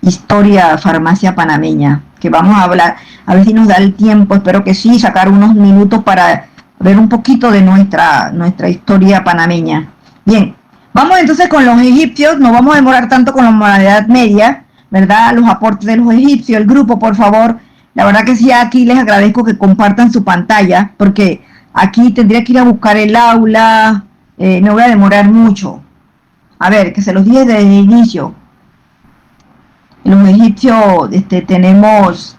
Speaker 1: historia farmacia panameña, que vamos a hablar, a ver si nos da el tiempo, espero que sí, sacar unos minutos para ver un poquito de nuestra historia panameña. Bien, vamos entonces con los egipcios, no vamos a demorar tanto con la Edad Media, ¿verdad? Los aportes de los egipcios, el grupo, por favor, la verdad que sí, aquí les agradezco que compartan su pantalla, porque Aquí tendría que ir a buscar el aula, no voy a demorar mucho. A ver, que se los dije desde el inicio. En los egipcios tenemos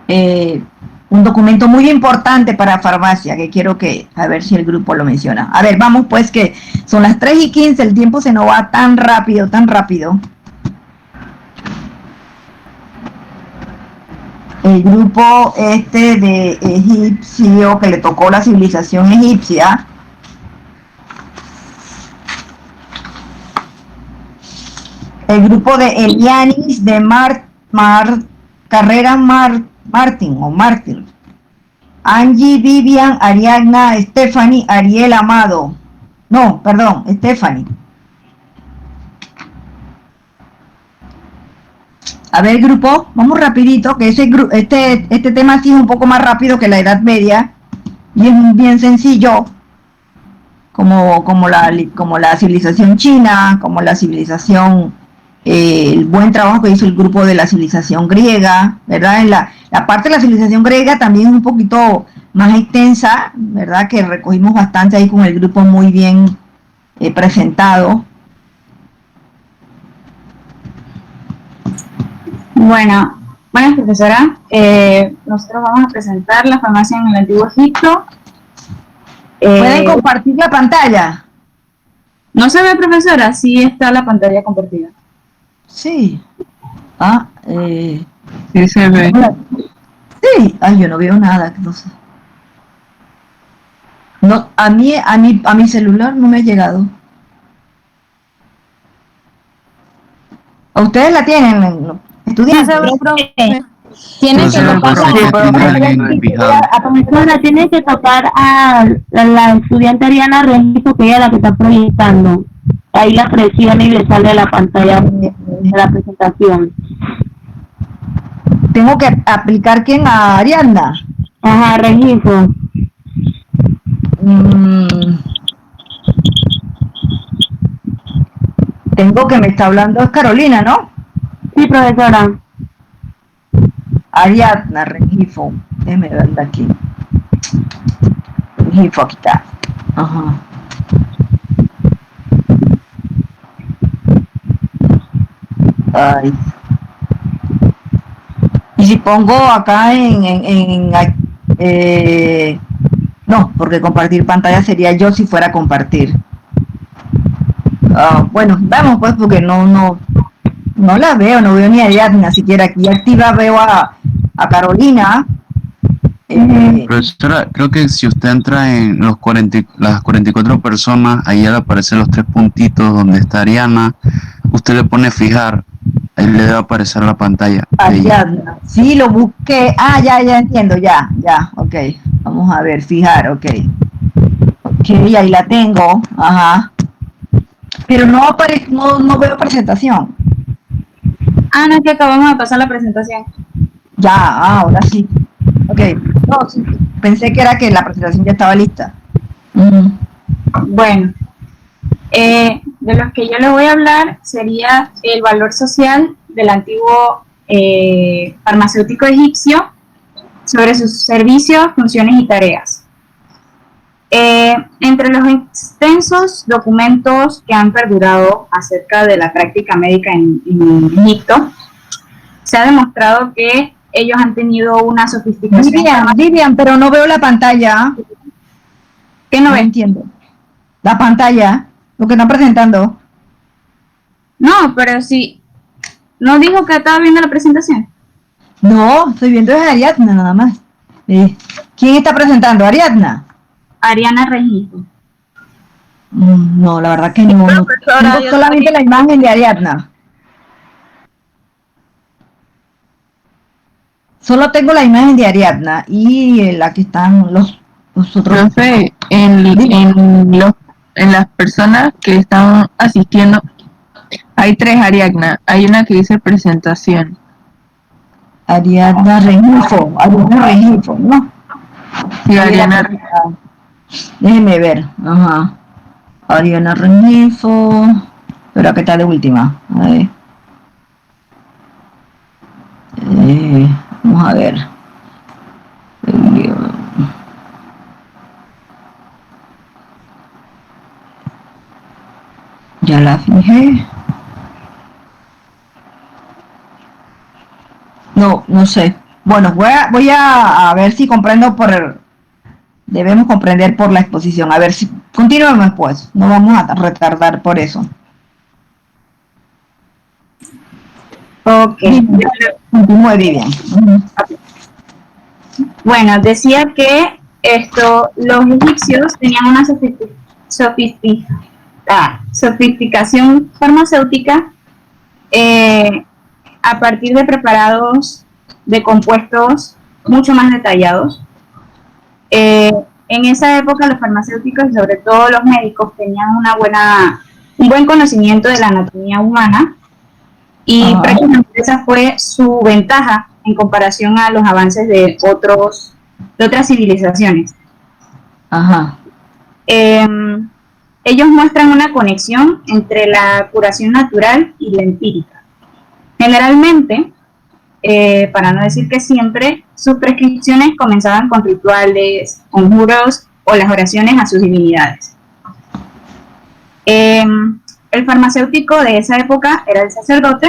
Speaker 1: un documento muy importante para farmacia, que quiero que, a ver si el grupo lo menciona. A ver, vamos pues, que son las 3:15, el tiempo se nos va tan rápido, tan rápido. El grupo de egipcio, que le tocó la civilización egipcia, el grupo de Elianis, de Carrera Martin o Martin, Angie, Vivian, Ariadna, Stephanie, Ariel, Amado. No, perdón, Stephanie. A ver, grupo, vamos rapidito, que este tema sí es un poco más rápido que la Edad Media y es bien sencillo, como la civilización china, como la civilización, el buen trabajo que hizo el grupo de la civilización griega, ¿verdad? En la parte de la civilización griega también es un poquito más extensa, ¿verdad? Que recogimos bastante ahí con el grupo muy bien presentado.
Speaker 9: Bueno, buenas profesora. Nosotros vamos a presentar la farmacia en el Antiguo Egipto.
Speaker 1: ¿Pueden compartir la pantalla?
Speaker 9: ¿No se ve, profesora? Sí está la pantalla compartida.
Speaker 1: Sí.
Speaker 2: Sí se ve.
Speaker 1: Sí. Ay, yo no veo nada, no sé. No, a mi celular no me ha llegado. ¿A ustedes la tienen, estudiantes?
Speaker 3: Tienes que tocar tienes que tocar a la estudiante Ariana Registro, que ella es la que está proyectando. Ahí la presiona y le sale a la pantalla de la presentación.
Speaker 1: ¿Tengo que aplicar quién? ¿A Ariadna?
Speaker 3: Ajá, Registro.
Speaker 1: Tengo que me está hablando es Carolina, ¿no?
Speaker 3: Sí, profesora.
Speaker 1: Ariadna Rengifo. Déjeme verla aquí. Rengifo, aquí está. Ajá. Ay. Y si pongo acá no, porque compartir pantalla sería yo si fuera a compartir. Bueno, vamos pues, porque no la veo, no veo ni a Ariadna siquiera. Aquí activa veo a Carolina.
Speaker 10: Profesora, creo que si usted entra en las 44 personas, ahí le aparecen los 3 puntitos donde está Ariana, usted le pone fijar, ahí le debe aparecer la pantalla.
Speaker 1: Ariadna, sí, lo busqué. Ya entiendo, ya, ok. Vamos a ver, fijar, ok. Ok, ahí la tengo, ajá. Pero no veo presentación.
Speaker 9: No, es que acabamos de pasar la presentación.
Speaker 1: Ya, ahora sí. Ok, no, sí, pensé que era que la presentación ya estaba lista.
Speaker 9: Bueno, de los que yo les voy a hablar sería el valor social del antiguo farmacéutico egipcio sobre sus servicios, funciones y tareas. Entre los extensos documentos que han perdurado acerca de la práctica médica en Egipto, se ha demostrado que ellos han tenido una sofisticación.
Speaker 1: Vivian, pero no veo la pantalla.
Speaker 9: ¿Qué no
Speaker 1: No
Speaker 9: ves?
Speaker 1: entiendo. La pantalla, lo que están presentando.
Speaker 9: No, pero sí. ¿No dijo que estaba viendo la presentación?
Speaker 1: No, estoy viendo es Ariadna nada más. ¿Quién está presentando? ¿Ariadna?
Speaker 9: Ariana Registro.
Speaker 1: No, la verdad que no. Tengo solamente la imagen de Ariadna. Solo tengo la imagen de Ariadna y la que están los otros.
Speaker 2: Profe, en las personas que están asistiendo, hay 3 Ariadna. Hay una que dice presentación.
Speaker 1: Ariadna Rengifo, ¿no?
Speaker 2: Sí, Ariana.
Speaker 1: Déjeme ver. Ajá. Ariana Rengifo. Pero acá está de última. A ver. Vamos a ver. Ya la fijé. No, no sé. Bueno, voy a ver si comprendo debemos comprender por la exposición. A ver si continuemos pues. No vamos a retardar por eso.
Speaker 9: Ok.
Speaker 1: Continúe, Vivian.
Speaker 9: Bueno, decía que los egipcios tenían una sofisticación farmacéutica a partir de preparados de compuestos mucho más detallados. En esa época los farmacéuticos y sobre todo los médicos tenían un buen conocimiento de la anatomía humana y prácticamente esa fue su ventaja en comparación a los avances de otras civilizaciones.
Speaker 1: Ajá.
Speaker 9: Ellos muestran una conexión entre la curación natural y la empírica. Generalmente, para no decir que siempre, sus prescripciones comenzaban con rituales, conjuros o las oraciones a sus divinidades. El farmacéutico de esa época era el sacerdote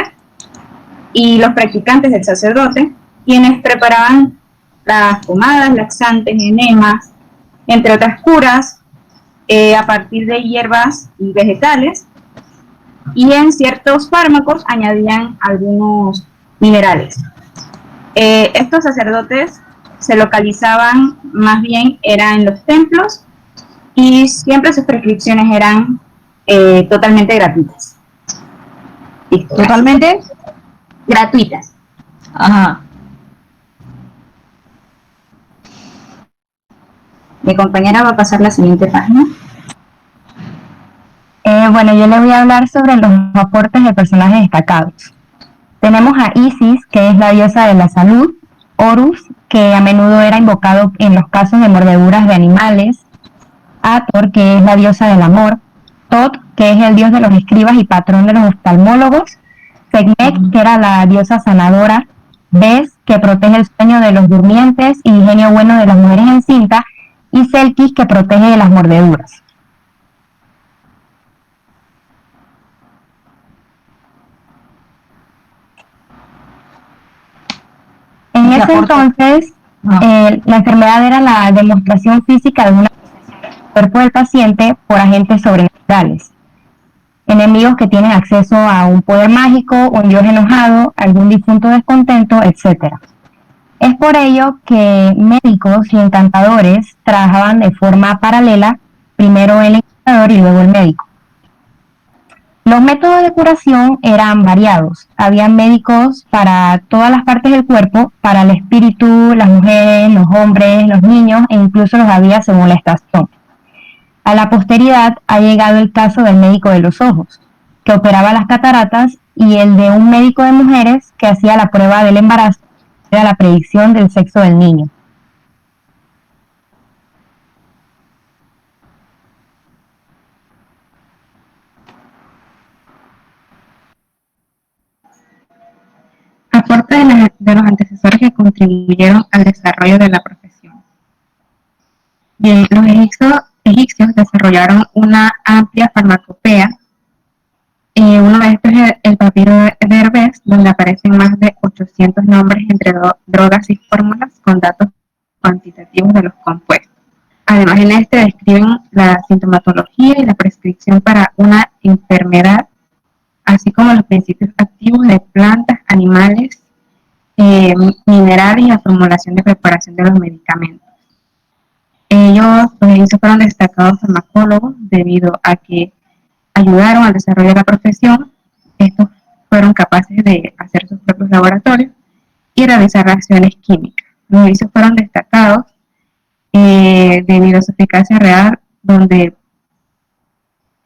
Speaker 9: y los practicantes del sacerdote, quienes preparaban las pomadas, laxantes, enemas, entre otras curas, a partir de hierbas y vegetales, y en ciertos fármacos añadían algunos minerales. Estos sacerdotes se localizaban, más bien eran en los templos, y siempre sus prescripciones eran totalmente gratuitas. ¿Listo?
Speaker 1: ¿Totalmente?
Speaker 9: Gratuitas.
Speaker 1: Ajá.
Speaker 9: Mi compañera va a pasar la siguiente página.
Speaker 3: Bueno, yo le voy a hablar sobre los aportes de personajes destacados. Tenemos a Isis, que es la diosa de la salud, Horus, que a menudo era invocado en los casos de mordeduras de animales, Hathor, que es la diosa del amor, Tot, que es el dios de los escribas y patrón de los oftalmólogos, Sekhmet, que era la diosa sanadora, Bes, que protege el sueño de los durmientes y genio bueno de las mujeres encintas, y Selkis, que protege de las mordeduras. En ese entonces, la enfermedad era la demostración física de una posesión del cuerpo del paciente por agentes sobrenaturales, enemigos que tienen acceso a un poder mágico, un dios enojado, algún difunto descontento, etc. Es por ello que médicos y encantadores trabajaban de forma paralela, primero el encantador y luego el médico. Los métodos de curación eran variados. Había médicos para todas las partes del cuerpo, para el espíritu, las mujeres, los hombres, los niños e incluso los había según la estación. A la posteridad ha llegado el caso del médico de los ojos, que operaba las cataratas, y el de un médico de mujeres que hacía la prueba del embarazo, era la predicción del sexo del niño.
Speaker 11: Aporte de los antecesores que contribuyeron al desarrollo de la profesión. Bien, los egipcios desarrollaron una amplia farmacopea. Uno de estos es el papiro de Herbes, donde aparecen más de 800 nombres entre drogas y fórmulas con datos cuantitativos de los compuestos. Además, en este describen la sintomatología y la prescripción para una enfermedad, así como los principios activos de plantas, animales, minerales y la formulación de preparación de los medicamentos. Los egipcios fueron destacados farmacólogos debido a que ayudaron al desarrollo de la profesión. Estos fueron capaces de hacer sus propios laboratorios y realizar reacciones químicas. Los egipcios fueron destacados debido a su eficacia real, donde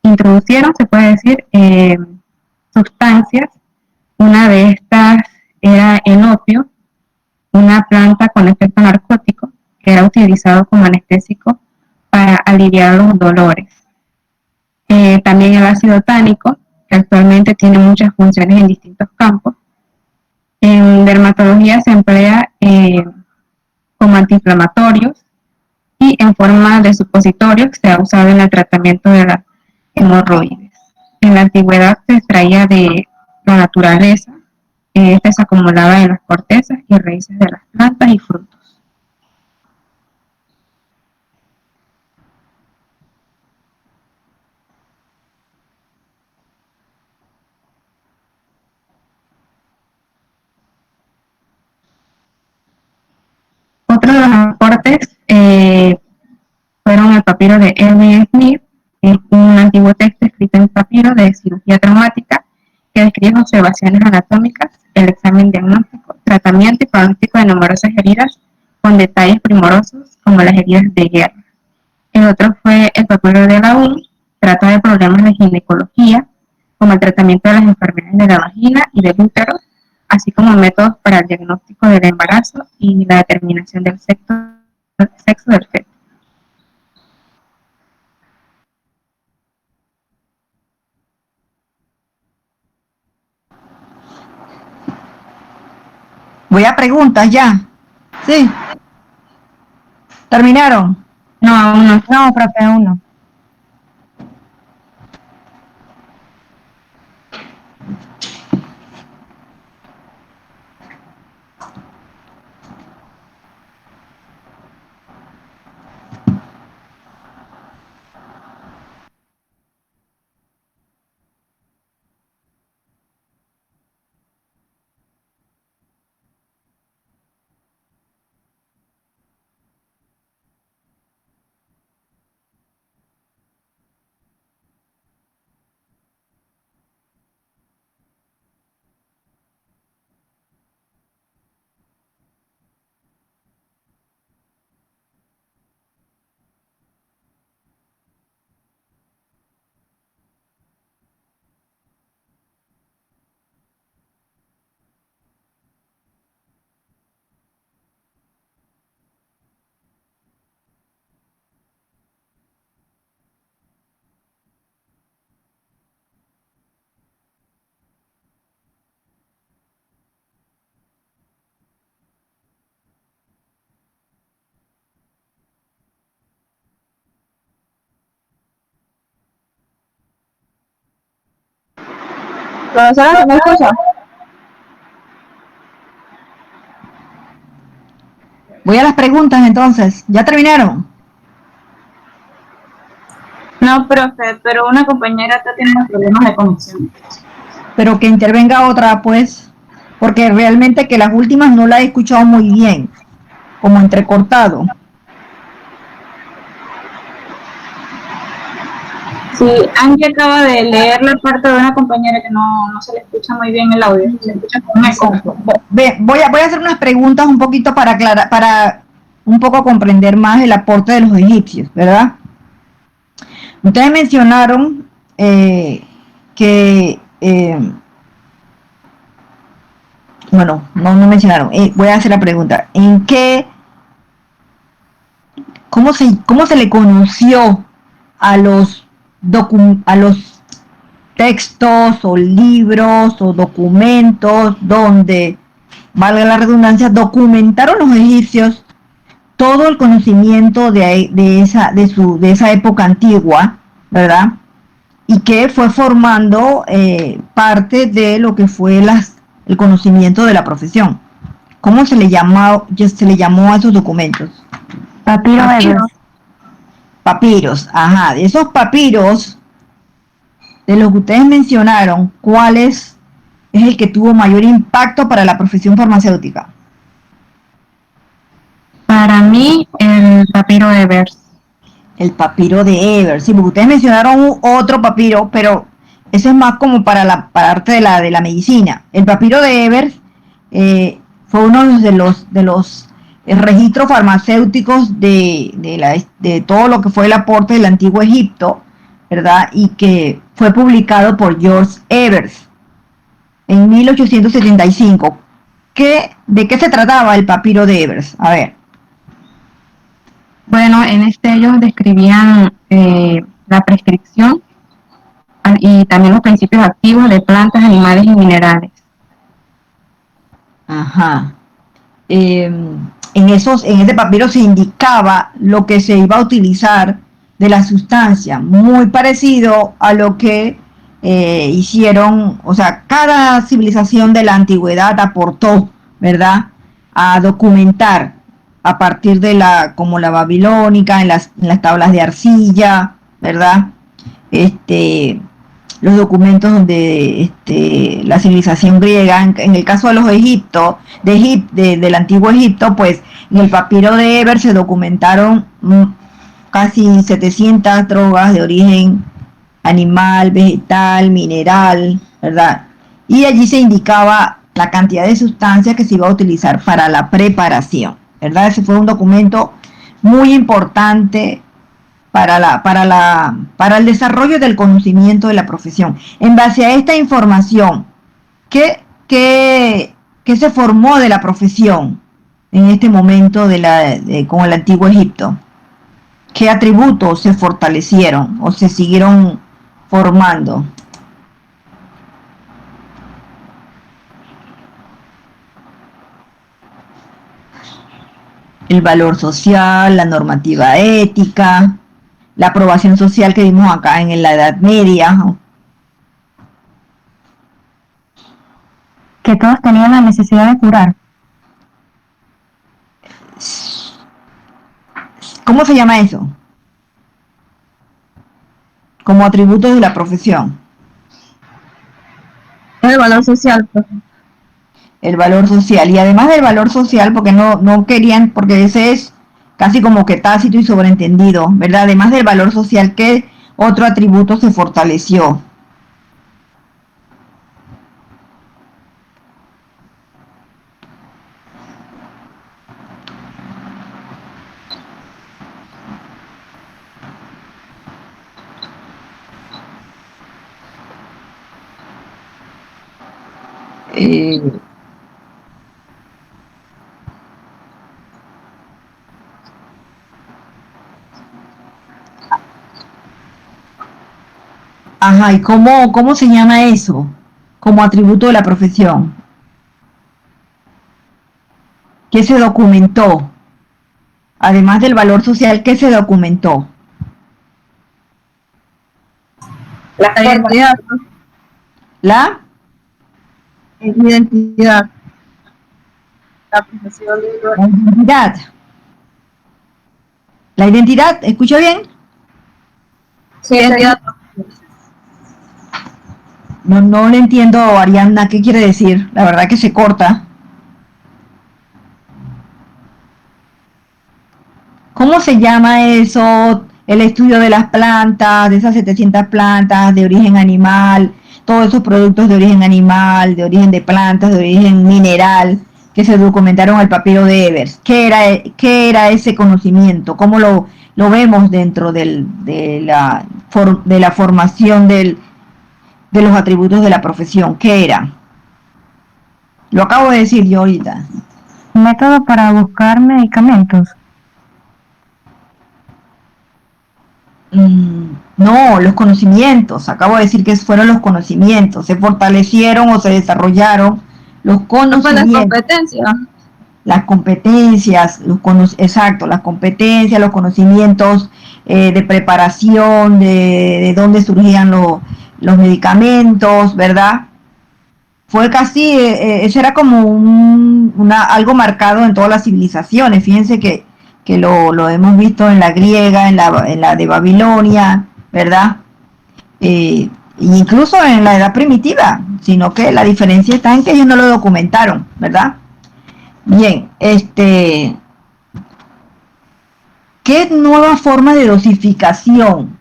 Speaker 11: introducieron, se puede decir, sustancias. Una de estas era el opio, una planta con efecto narcótico que era utilizado como anestésico para aliviar los dolores. También el ácido tánico, que actualmente tiene muchas funciones en distintos campos. En dermatología se emplea como antiinflamatorios y en forma de supositorios se ha usado en el tratamiento de las hemorroides. En la antigüedad se extraía de la naturaleza, este se acumulaba en las cortezas y raíces de las plantas y frutos. Otro de los aportes fueron el papiro de Erwin Smith, un antiguo texto escrito en papiro de cirugía traumática que describe observaciones anatómicas, el examen diagnóstico, tratamiento y pronóstico de numerosas heridas con detalles primorosos como las heridas de guerra. El otro fue el papiro de Laún, trata de problemas de ginecología como el tratamiento de las enfermedades de la vagina y del útero, así como métodos para el diagnóstico del embarazo y la determinación del sexo del feto.
Speaker 1: Voy a preguntas ya. Sí. ¿Terminaron?
Speaker 11: No, aún no.
Speaker 3: No, profe, aún no.
Speaker 2: Profesora, ¿se me escucha?
Speaker 1: Voy a las preguntas entonces. ¿Ya terminaron?
Speaker 9: No, profe, pero una compañera está teniendo problemas de conexión.
Speaker 1: Pero que intervenga otra, pues, porque realmente que las últimas no las he escuchado muy bien, como entrecortado.
Speaker 9: Sí, Angie acaba de leer la parte de una compañera que no se le escucha muy bien el audio, se escucha con eco.
Speaker 1: Voy a hacer unas preguntas un poquito para aclarar, para un poco comprender más el aporte de los egipcios, ¿verdad? Ustedes mencionaron bueno, no mencionaron. Voy a hacer la pregunta. ¿Cómo se le conoció a los textos o libros o documentos donde, valga la redundancia, documentaron los egipcios todo el conocimiento de esa época antigua, ¿verdad? Y que fue formando parte de lo que fue el conocimiento de la profesión? ¿Cómo se le llamó a esos documentos? Papiros, ajá. De esos papiros, de los que ustedes mencionaron, ¿cuál es el que tuvo mayor impacto para la profesión farmacéutica?
Speaker 11: Para mí, el papiro de Ebers.
Speaker 1: El papiro de Ebers, sí, porque ustedes mencionaron otro papiro, pero eso es más como para la parte de la medicina. El papiro de Ebers fue uno de los registros farmacéuticos de todo lo que fue el aporte del antiguo Egipto, ¿verdad? Y que fue publicado por George Ebers en 1875. ¿De qué se trataba el papiro de Ebers? A ver.
Speaker 11: Bueno, en ellos describían la prescripción y también los principios activos de plantas, animales y minerales.
Speaker 1: Ajá. En ese papiro se indicaba lo que se iba a utilizar de la sustancia, muy parecido a lo que hicieron, o sea, cada civilización de la antigüedad aportó, ¿verdad?, a documentar a partir de como la babilónica, en las tablas de arcilla, ¿verdad? Los documentos donde la civilización griega, en el caso de los Egipto, del antiguo Egipto, pues en el papiro de Eber se documentaron casi 700 drogas de origen animal, vegetal, mineral, ¿verdad? Y allí se indicaba la cantidad de sustancias que se iba a utilizar para la preparación, ¿verdad? Ese fue un documento muy importante para el desarrollo del conocimiento de la profesión. En base a esta información, ¿qué se formó de la profesión en este momento con el antiguo Egipto? ¿Qué atributos se fortalecieron o se siguieron formando? El valor social, la normativa ética, la aprobación social que vimos acá en la Edad Media.
Speaker 11: Que todos tenían la necesidad de curar.
Speaker 1: ¿Cómo se llama eso? Como atributos de la profesión.
Speaker 2: El valor social, profe.
Speaker 1: El valor social. Y además del valor social, porque no querían, porque ese es casi como que tácito y sobreentendido, ¿verdad? Además del valor social, ¿qué otro atributo se fortaleció? Ajá, ¿y cómo se llama eso? Como atributo de la profesión. ¿Qué se documentó? Además del valor social, ¿qué se documentó?
Speaker 2: La identidad.
Speaker 1: ¿La?
Speaker 2: Identidad. La profesión
Speaker 1: La identidad. La identidad, ¿escucho bien?
Speaker 2: Sí, identidad.
Speaker 1: No le entiendo, Ariadna, ¿qué quiere decir? La verdad que se corta. ¿Cómo se llama eso? El estudio de las plantas, de esas 700 plantas de origen animal, todos esos productos de origen animal, de origen de plantas, de origen mineral, que se documentaron en el papiro de Evers. ¿Qué era ese conocimiento? ¿Cómo lo vemos dentro de la formación de los atributos de la profesión? ¿Qué era? Lo acabo de decir yo ahorita.
Speaker 11: Método para buscar medicamentos.
Speaker 1: No, los conocimientos. Acabo de decir que fueron los conocimientos. Se fortalecieron o se desarrollaron los conocimientos.
Speaker 2: Las competencias.
Speaker 1: Las competencias, exacto, las competencias, los conocimientos de preparación, de dónde surgían los medicamentos, ¿verdad? Fue casi, eso era como algo marcado en todas las civilizaciones. Fíjense que lo hemos visto en la griega, en la de Babilonia, ¿verdad? Incluso en la edad primitiva, sino que la diferencia está en que ellos no lo documentaron, ¿verdad? Bien, ¿qué nueva forma de dosificación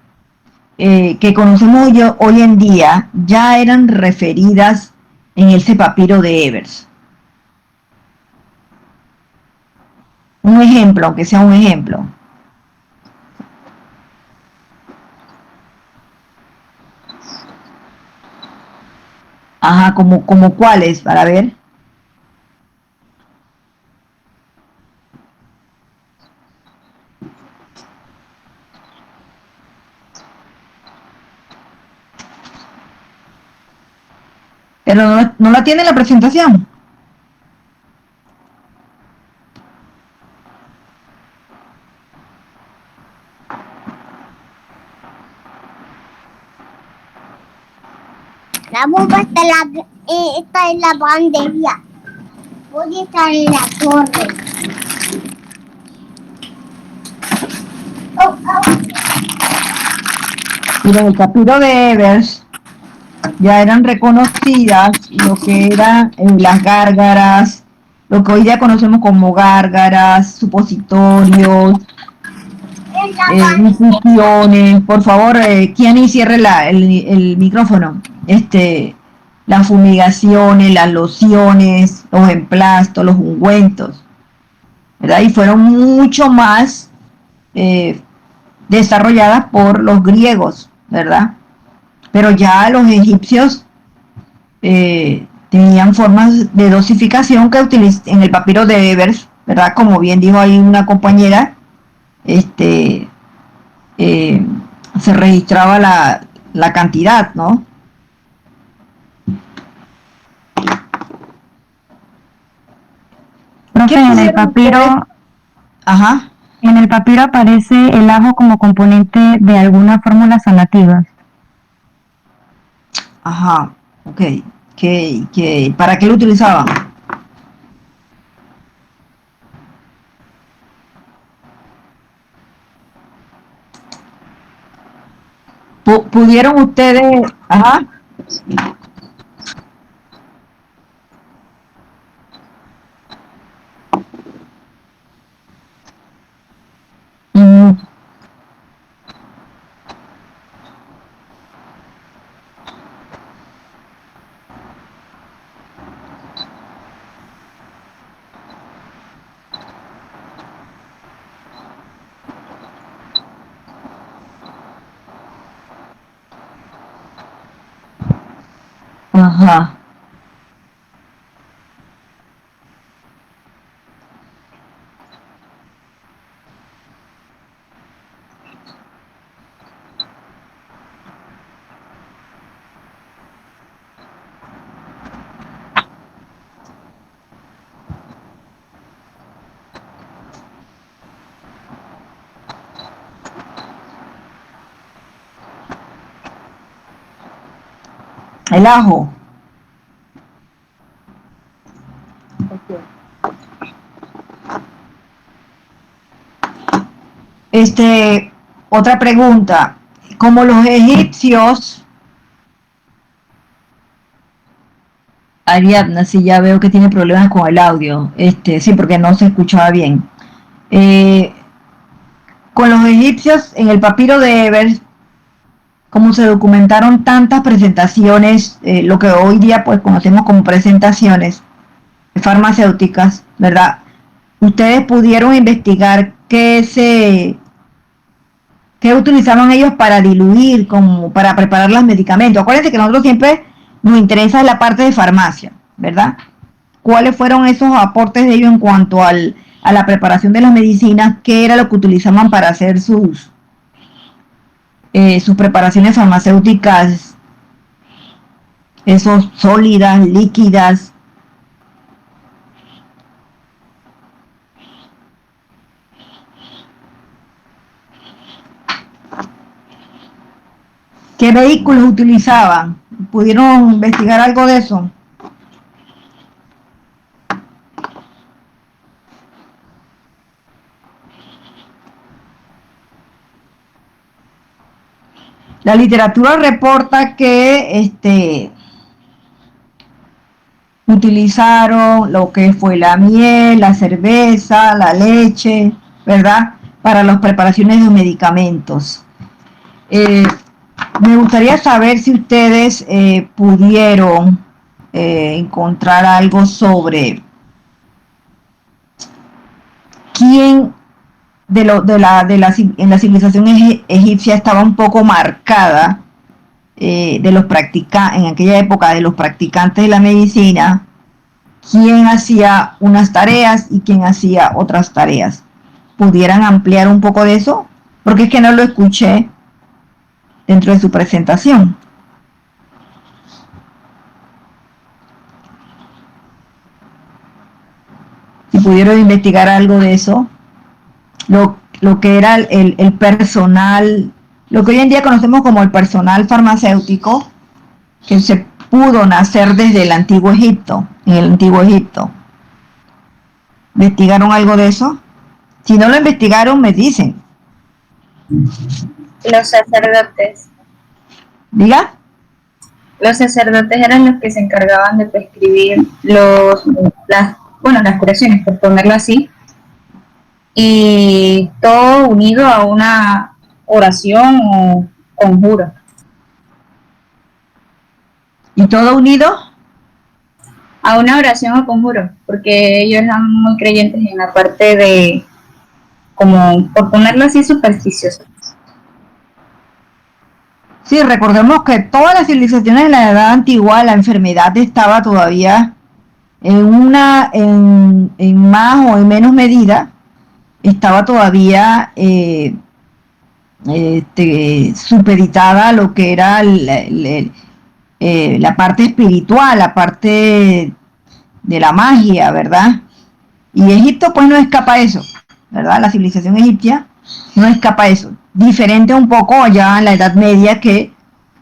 Speaker 1: que conocemos hoy en día ya eran referidas en ese papiro de Evers? Un ejemplo, aunque sea un ejemplo. Ajá, como cuáles, para ver. Pero no la tiene en la presentación.
Speaker 12: La bomba está en la bandería. Puede estar en la torre.
Speaker 1: Mira, en el papiro de Ebers ya eran reconocidas lo que eran las gárgaras, lo que hoy día conocemos como gárgaras, supositorios, infusiones. Por favor, Kiani, cierre el micrófono. Las fumigaciones, las lociones, los emplastos, los ungüentos, ¿verdad? Y fueron mucho más desarrolladas por los griegos, ¿verdad? Pero ya los egipcios tenían formas de dosificación que en el papiro de Ebers, ¿verdad? Como bien dijo ahí una compañera, se registraba la cantidad, ¿no?
Speaker 3: Profe, en el papiro,
Speaker 1: Ajá.
Speaker 3: en el papiro aparece el ajo como componente de algunas fórmulas sanativas.
Speaker 1: Ajá, ok. ¿Para qué lo utilizaban? ¿Pudieron ustedes? Ajá. Mm. Ajá. El ajo. Otra pregunta. Como los egipcios, Ariadna, sí, ya veo que tiene problemas con el audio. Sí, porque no se escuchaba bien. Con los egipcios, en el papiro de Ebers, como se documentaron tantas presentaciones, lo que hoy día pues conocemos como presentaciones farmacéuticas, ¿verdad? Ustedes pudieron investigar qué utilizaban ellos para diluir, como para preparar los medicamentos. Acuérdense que nosotros siempre nos interesa la parte de farmacia, ¿verdad? ¿Cuáles fueron esos aportes de ellos en cuanto a la preparación de las medicinas? ¿Qué era lo que utilizaban para hacer sus preparaciones farmacéuticas, esos sólidas, líquidas? ¿Qué vehículos utilizaban? ¿Pudieron investigar algo de eso? La literatura reporta que utilizaron lo que fue la miel, la cerveza, la leche, ¿verdad? Para las preparaciones de medicamentos. Me gustaría saber si ustedes pudieron encontrar algo sobre quién en la civilización egipcia estaba un poco marcada en aquella época de los practicantes de la medicina, quién hacía unas tareas y quién hacía otras tareas. ¿Pudieran ampliar un poco de eso? Porque es que no lo escuché dentro de su presentación. Si pudieron investigar algo de eso, lo que era el personal, lo que hoy en día conocemos como el personal farmacéutico, que se pudo nacer desde el antiguo Egipto, en el antiguo Egipto. ¿Investigaron algo de eso? Si no lo investigaron, me dicen.
Speaker 9: Los sacerdotes.
Speaker 1: ¿Diga?
Speaker 9: Los sacerdotes eran los que se encargaban de prescribir las curaciones, por ponerlo así, y todo unido a una oración o conjuro.
Speaker 1: ¿Y todo unido?
Speaker 9: A una oración o conjuro, porque ellos eran muy creyentes en la parte de, como por ponerlo así, supersticioso.
Speaker 1: Sí, recordemos que todas las civilizaciones de la edad antigua, la enfermedad estaba todavía en más o en menos medida, estaba todavía supeditada a lo que era la parte espiritual, la parte de la magia, ¿verdad? Y Egipto pues no escapa a eso, ¿verdad? La civilización egipcia no escapa a eso. Diferente un poco allá en la Edad Media y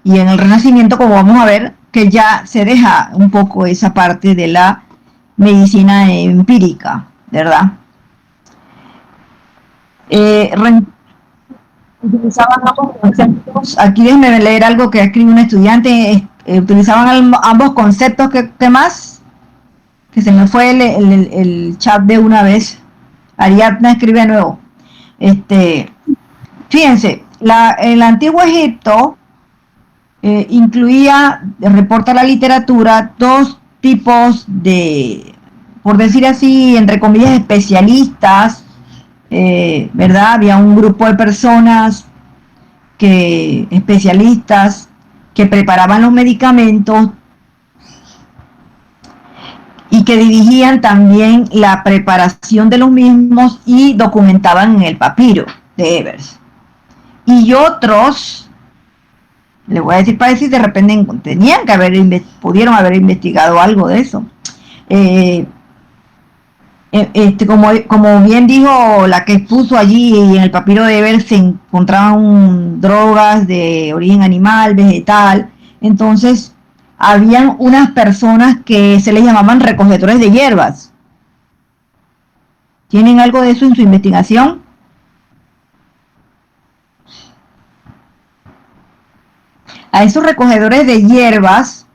Speaker 1: en el Renacimiento, como vamos a ver, que ya se deja un poco esa parte de la medicina empírica, ¿verdad? Utilizaban ambos conceptos. Aquí déjenme leer algo que escribe un estudiante. Utilizaban ambos conceptos. ¿Qué más? Que se me fue el chat de una vez. Ariadna escribe de nuevo. Fíjense, el antiguo Egipto incluía, reporta la literatura, dos tipos de, por decir así, entre comillas, especialistas, ¿verdad? Había un grupo de personas especialistas que preparaban los medicamentos y que dirigían también la preparación de los mismos y documentaban en el papiro de Ebers. Y otros, les voy a decir para decir, de repente tenían que pudieron haber investigado algo de eso. Como bien dijo la que expuso allí, en el papiro de Ebers se encontraban drogas de origen animal, vegetal. Entonces habían unas personas que se les llamaban recogedores de hierbas. ¿Tienen algo de eso en su investigación? A esos recogedores de hierbas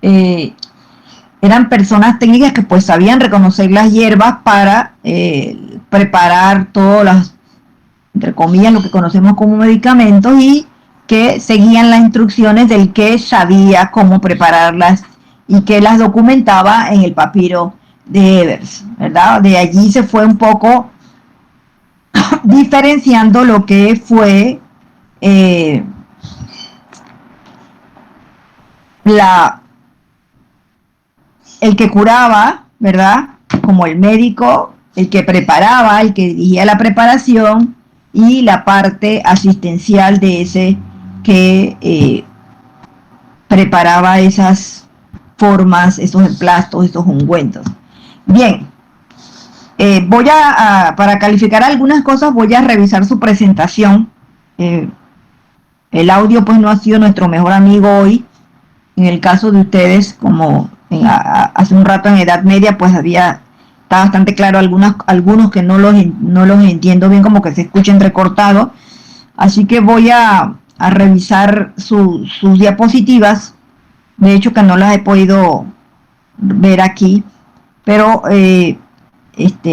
Speaker 1: eran personas técnicas que pues sabían reconocer las hierbas para preparar todas las, entre comillas, lo que conocemos como medicamentos, y que seguían las instrucciones del que sabía cómo prepararlas y que las documentaba en el papiro de Ebers, ¿verdad? De allí se fue un poco diferenciando lo que fue el que curaba, ¿verdad? Como el médico, el que preparaba, el que dirigía la preparación, y la parte asistencial de ese que preparaba esas formas, esos emplastos, esos ungüentos. Bien, para calificar algunas cosas voy a revisar su presentación. El audio pues no ha sido nuestro mejor amigo hoy. En el caso de ustedes, como hace un rato en Edad Media, pues está bastante claro algunos que no los entiendo bien, como que se escucha entrecortado. Así que voy a revisar sus diapositivas. De hecho que no las he podido ver aquí, pero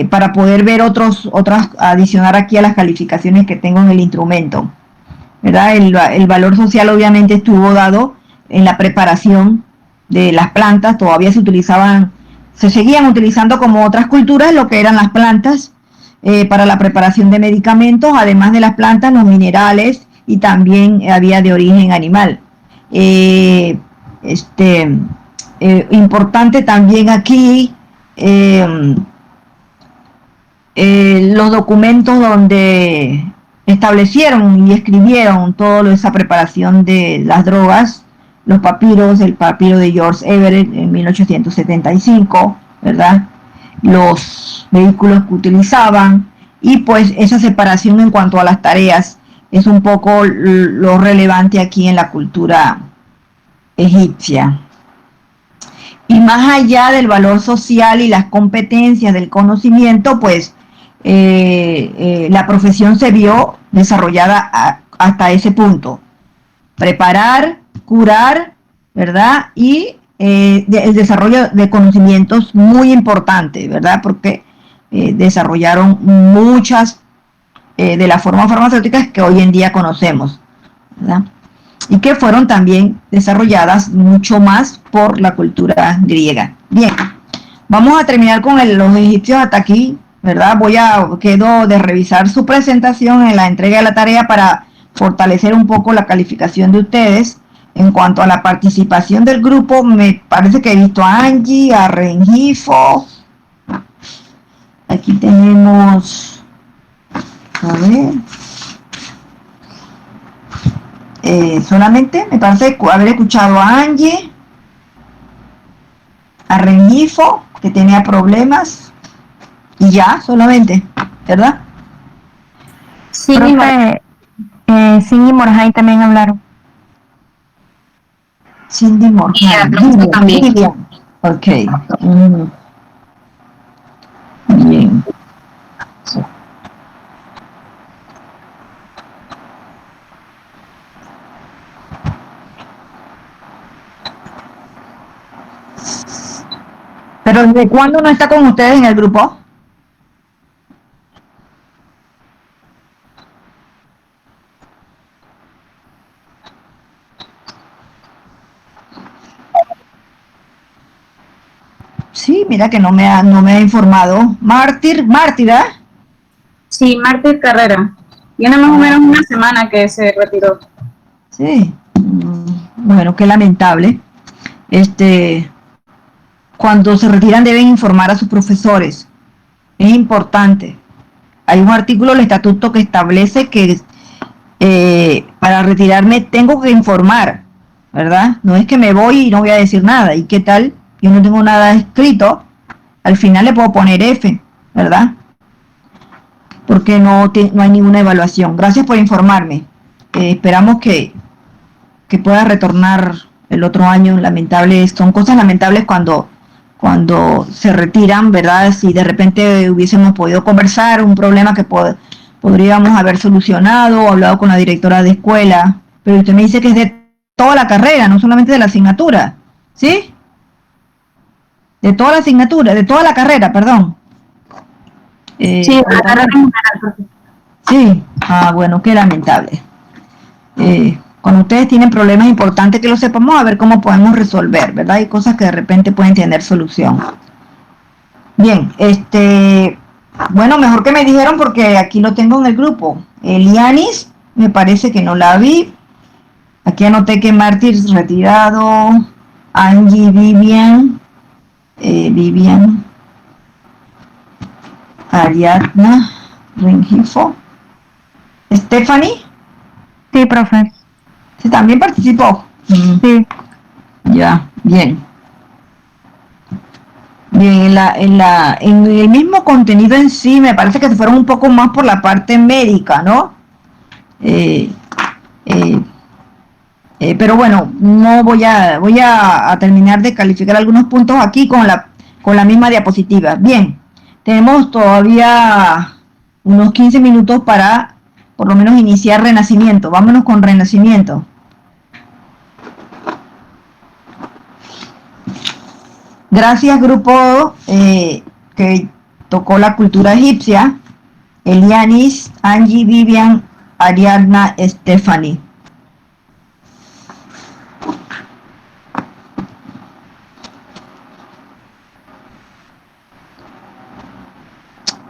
Speaker 1: para poder ver otras, adicionar aquí a las calificaciones que tengo en el instrumento, ¿verdad? El valor social obviamente estuvo dado en la preparación de las plantas. Todavía se seguían utilizando como otras culturas lo que eran las plantas para la preparación de medicamentos, además de las plantas, los minerales, y también había de origen animal. Importante también aquí los documentos donde establecieron y escribieron toda esa preparación de las drogas, los papiros, el papiro de George Everett en 1875, ¿verdad? Los vehículos que utilizaban, y pues esa separación en cuanto a las tareas es un poco lo relevante aquí en la cultura egipcia. Y más allá del valor social y las competencias del conocimiento, pues la profesión se vio desarrollada hasta ese punto. Preparar, curar, ¿verdad? Y el desarrollo de conocimientos muy importante, ¿verdad? Porque desarrollaron muchas de las formas farmacéuticas que hoy en día conocemos, ¿verdad? Y que fueron también desarrolladas mucho más por la cultura griega. Bien, vamos a terminar con los egipcios hasta aquí, ¿verdad? Quedo de revisar su presentación en la entrega de la tarea para fortalecer un poco la calificación de ustedes. En cuanto a la participación del grupo, me parece que he visto a Angie, a Rengifo. Aquí tenemos, a ver, solamente me parece haber escuchado a Angie, a Rengifo, que tenía problemas, y ya, solamente, ¿verdad?
Speaker 11: Sí, profe, Cindy y Morjay también hablaron.
Speaker 1: Cindy Morjay. Vivian. Ok. Bien. ¿Pero desde cuándo no está con ustedes en el grupo? Sí, mira que no me ha informado. Mártira.
Speaker 9: Sí, Mártir Carrera. Tiene más o menos una semana que se retiró.
Speaker 1: Sí. Bueno, qué lamentable. Cuando se retiran deben informar a sus profesores. Es importante. Hay un artículo del estatuto que establece que para retirarme tengo que informar, ¿verdad? No es que me voy y no voy a decir nada. ¿Y qué tal? Yo no tengo nada escrito. Al final le puedo poner F, ¿verdad? Porque no hay ninguna evaluación. Gracias por informarme. Esperamos que pueda retornar el otro año. Son cosas lamentables cuando se retiran, ¿verdad? Si de repente hubiésemos podido conversar, un problema que podríamos haber solucionado, o hablado con la directora de escuela, pero usted me dice que es de toda la carrera, no solamente de la asignatura, ¿sí? De toda la asignatura, de toda la carrera, perdón.
Speaker 9: Sí, la carrera en general.
Speaker 1: Sí, bueno, qué lamentable. Cuando ustedes tienen problemas importantes, que lo sepamos, a ver cómo podemos resolver, ¿verdad? Hay cosas que de repente pueden tener solución. Bien, bueno, mejor que me dijeron porque aquí lo tengo en el grupo. Elianis, me parece que no la vi. Aquí anoté que Mártir retirado. Angie, Vivian, Ariadna, Rengifo. Stephanie.
Speaker 11: Sí, profe.
Speaker 1: Sí, también participó.
Speaker 11: Sí.
Speaker 1: Ya, bien. Bien, en el mismo contenido en sí, me parece que se fueron un poco más por la parte médica, ¿no? Pero bueno, no voy a terminar de calificar algunos puntos aquí con la misma diapositiva. Bien, tenemos todavía unos 15 minutos para por lo menos iniciar Renacimiento. Vámonos con Renacimiento. Gracias, grupo que tocó la cultura egipcia. Elianis, Angie, Vivian, Ariadna, Stephanie.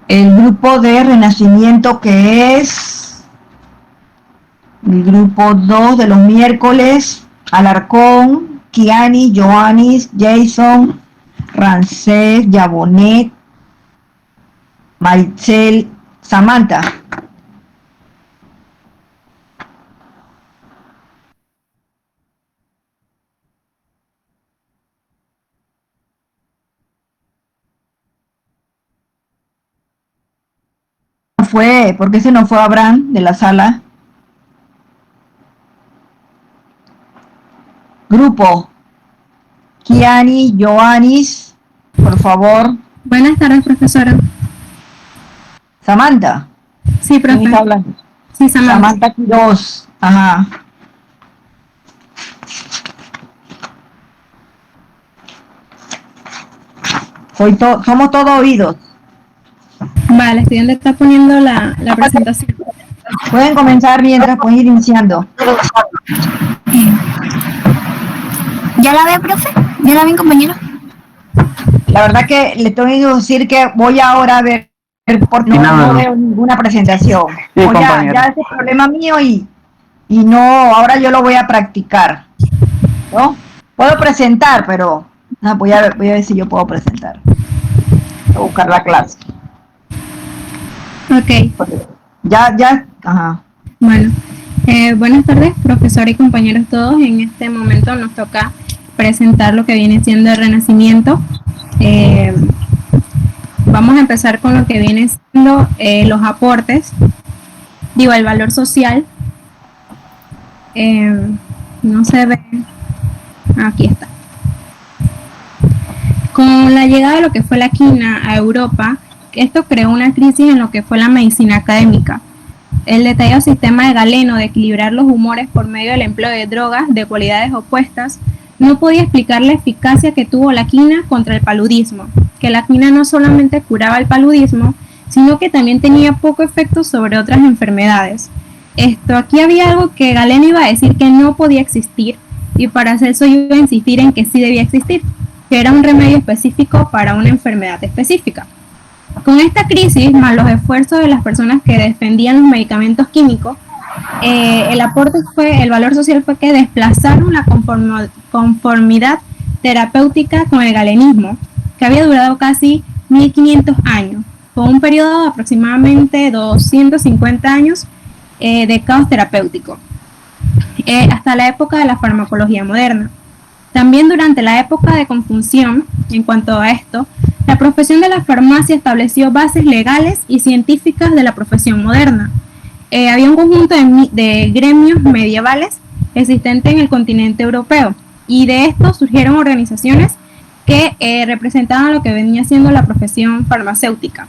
Speaker 1: El grupo de Renacimiento, que es el grupo 2 de los miércoles, Alarcón, Kiani, Joanis, Jason, Rancés, Yabonet, Maritzel, Samantha. ¿Por qué se nos fue Abraham de la sala? Grupo. Kiani Joanis, por favor.
Speaker 13: Buenas tardes, profesora.
Speaker 1: Samantha.
Speaker 13: Sí, profe.
Speaker 1: ¿Quién está hablando?
Speaker 13: Sí, Samantha.
Speaker 1: Samantha Quiroz. Ajá. Somos todos oídos.
Speaker 13: Vale, estudiante está poniendo la presentación.
Speaker 1: Pueden comenzar mientras pueden ir iniciando.
Speaker 12: ¿Ya la ve, profe? ¿Ya la ven, compañero?
Speaker 1: La verdad que le tengo que decir que voy ahora a ver porque no veo ninguna presentación.
Speaker 6: Sí,
Speaker 1: ya es el problema mío y no, ahora yo lo voy a practicar. ¿No? Puedo presentar, pero no, voy a ver si yo puedo presentar. Voy a buscar la clase.
Speaker 13: Ok.
Speaker 1: Ajá.
Speaker 13: Bueno, buenas tardes, profesor y compañeros todos. En este momento nos toca presentar lo que viene siendo el Renacimiento. Vamos a empezar con lo que viene siendo los aportes, el valor social. No se ve, aquí está. Con la llegada de lo que fue la quina a Europa, esto creó una crisis en lo que fue la medicina académica. El detallado sistema de Galeno de equilibrar los humores por medio del empleo de drogas de cualidades opuestas no podía explicar la eficacia que tuvo la quina contra el paludismo, que la quina no solamente curaba el paludismo, sino que también tenía poco efecto sobre otras enfermedades. Aquí había algo que Galeno iba a decir que no podía existir, y para hacer eso iba a insistir en que sí debía existir, que era un remedio específico para una enfermedad específica. Con esta crisis, más los esfuerzos de las personas que defendían los medicamentos químicos, el valor social fue que desplazaron la conformidad terapéutica con el galenismo, que había durado casi 1500 años, con un periodo de aproximadamente 250 años de caos terapéutico, hasta la época de la farmacología moderna. También durante la época de confusión, en cuanto a esto, la profesión de la farmacia estableció bases legales y científicas de la profesión moderna. Había un conjunto de gremios medievales existentes en el continente europeo, y de estos surgieron organizaciones que representaban lo que venía siendo la profesión farmacéutica.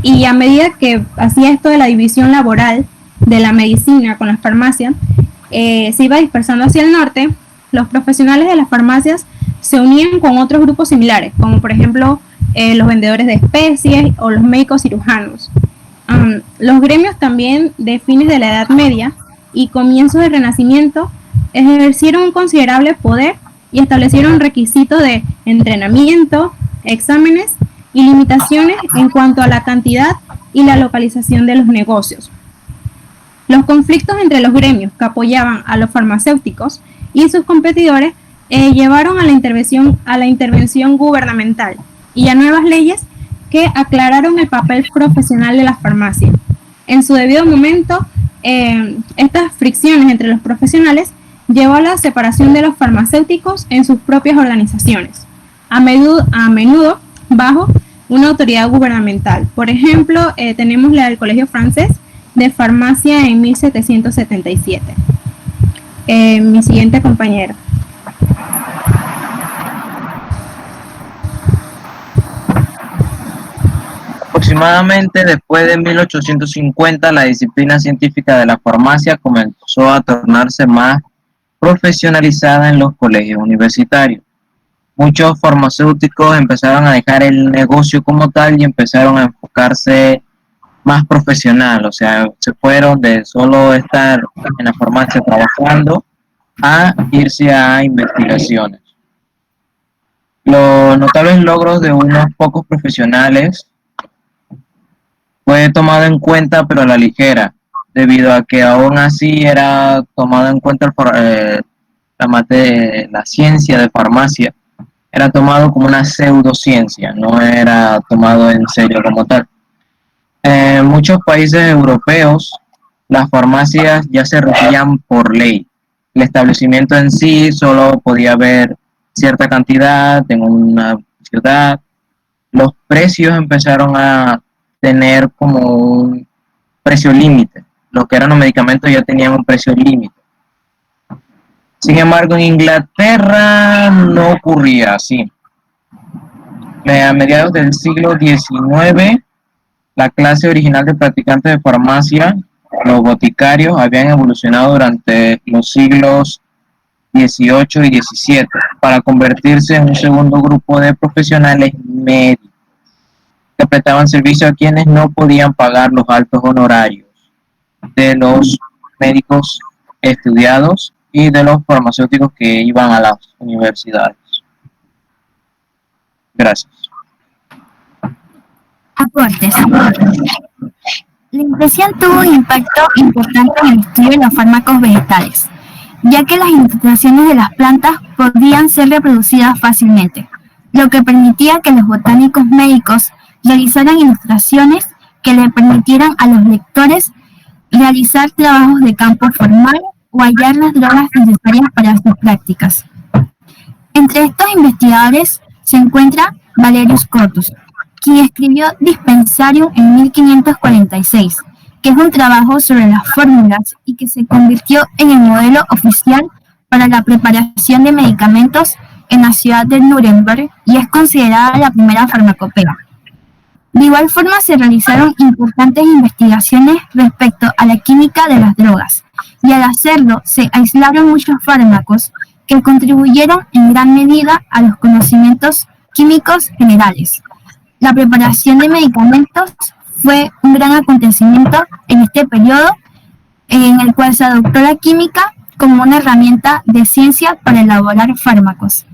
Speaker 13: Y a medida que hacía esto de la división laboral de la medicina con las farmacias, se iba dispersando hacia el norte, los profesionales de las farmacias se unían con otros grupos similares, como por ejemplo los vendedores de especies o los médicos cirujanos. Los gremios también de fines de la Edad Media y comienzos del Renacimiento ejercieron un considerable poder y establecieron requisitos de entrenamiento, exámenes y limitaciones en cuanto a la cantidad y la localización de los negocios. Los conflictos entre los gremios que apoyaban a los farmacéuticos y sus competidores llevaron a la intervención gubernamental y a nuevas leyes que aclararon el papel profesional de la farmacia. En su debido momento, estas fricciones entre los profesionales llevó a la separación de los farmacéuticos en sus propias organizaciones, a menudo bajo una autoridad gubernamental. Por ejemplo, tenemos la del Colegio Francés de Farmacia en 1777. Mi siguiente compañero.
Speaker 14: Aproximadamente después de 1850, la disciplina científica de la farmacia comenzó a tornarse más profesionalizada en los colegios universitarios. Muchos farmacéuticos empezaron a dejar el negocio como tal y empezaron a enfocarse más profesional, o sea, se fueron de solo estar en la farmacia trabajando a irse a investigaciones. Los notables logros de unos pocos profesionales fue tomado en cuenta, pero a la ligera, debido a que aún así era tomado en cuenta la ciencia de farmacia, era tomado como una pseudociencia, no era tomado en serio como tal. En muchos países europeos, las farmacias ya se regían por ley. El establecimiento en sí solo podía haber cierta cantidad en una ciudad. Los precios empezaron a tener como un precio límite. Lo que eran los medicamentos ya tenían un precio límite. Sin embargo, en Inglaterra no ocurría así. A mediados del siglo XIX, la clase original de practicantes de farmacia, los boticarios, habían evolucionado durante los siglos XVIII y XVII para convertirse en un segundo grupo de profesionales médicos que prestaban servicio a quienes no podían pagar los altos honorarios de los médicos estudiados y de los farmacéuticos que iban a las universidades. Gracias.
Speaker 15: Aportes. La impresión tuvo un impacto importante en el estudio de los fármacos vegetales, ya que las ilustraciones de las plantas podían ser reproducidas fácilmente, lo que permitía que los botánicos médicos realizaran ilustraciones que le permitieran a los lectores realizar trabajos de campo formal o hallar las drogas necesarias para sus prácticas. Entre estos investigadores se encuentra Valerius Scotus, quien escribió Dispensarium en 1546, que es un trabajo sobre las fórmulas y que se convirtió en el modelo oficial para la preparación de medicamentos en la ciudad de Nuremberg y es considerada la primera farmacopea. De igual forma se realizaron importantes investigaciones respecto a la química de las drogas, y al hacerlo se aislaron muchos fármacos que contribuyeron en gran medida a los conocimientos químicos generales. La preparación de medicamentos fue un gran acontecimiento en este periodo en el cual se adoptó la química como una herramienta de ciencia para elaborar fármacos.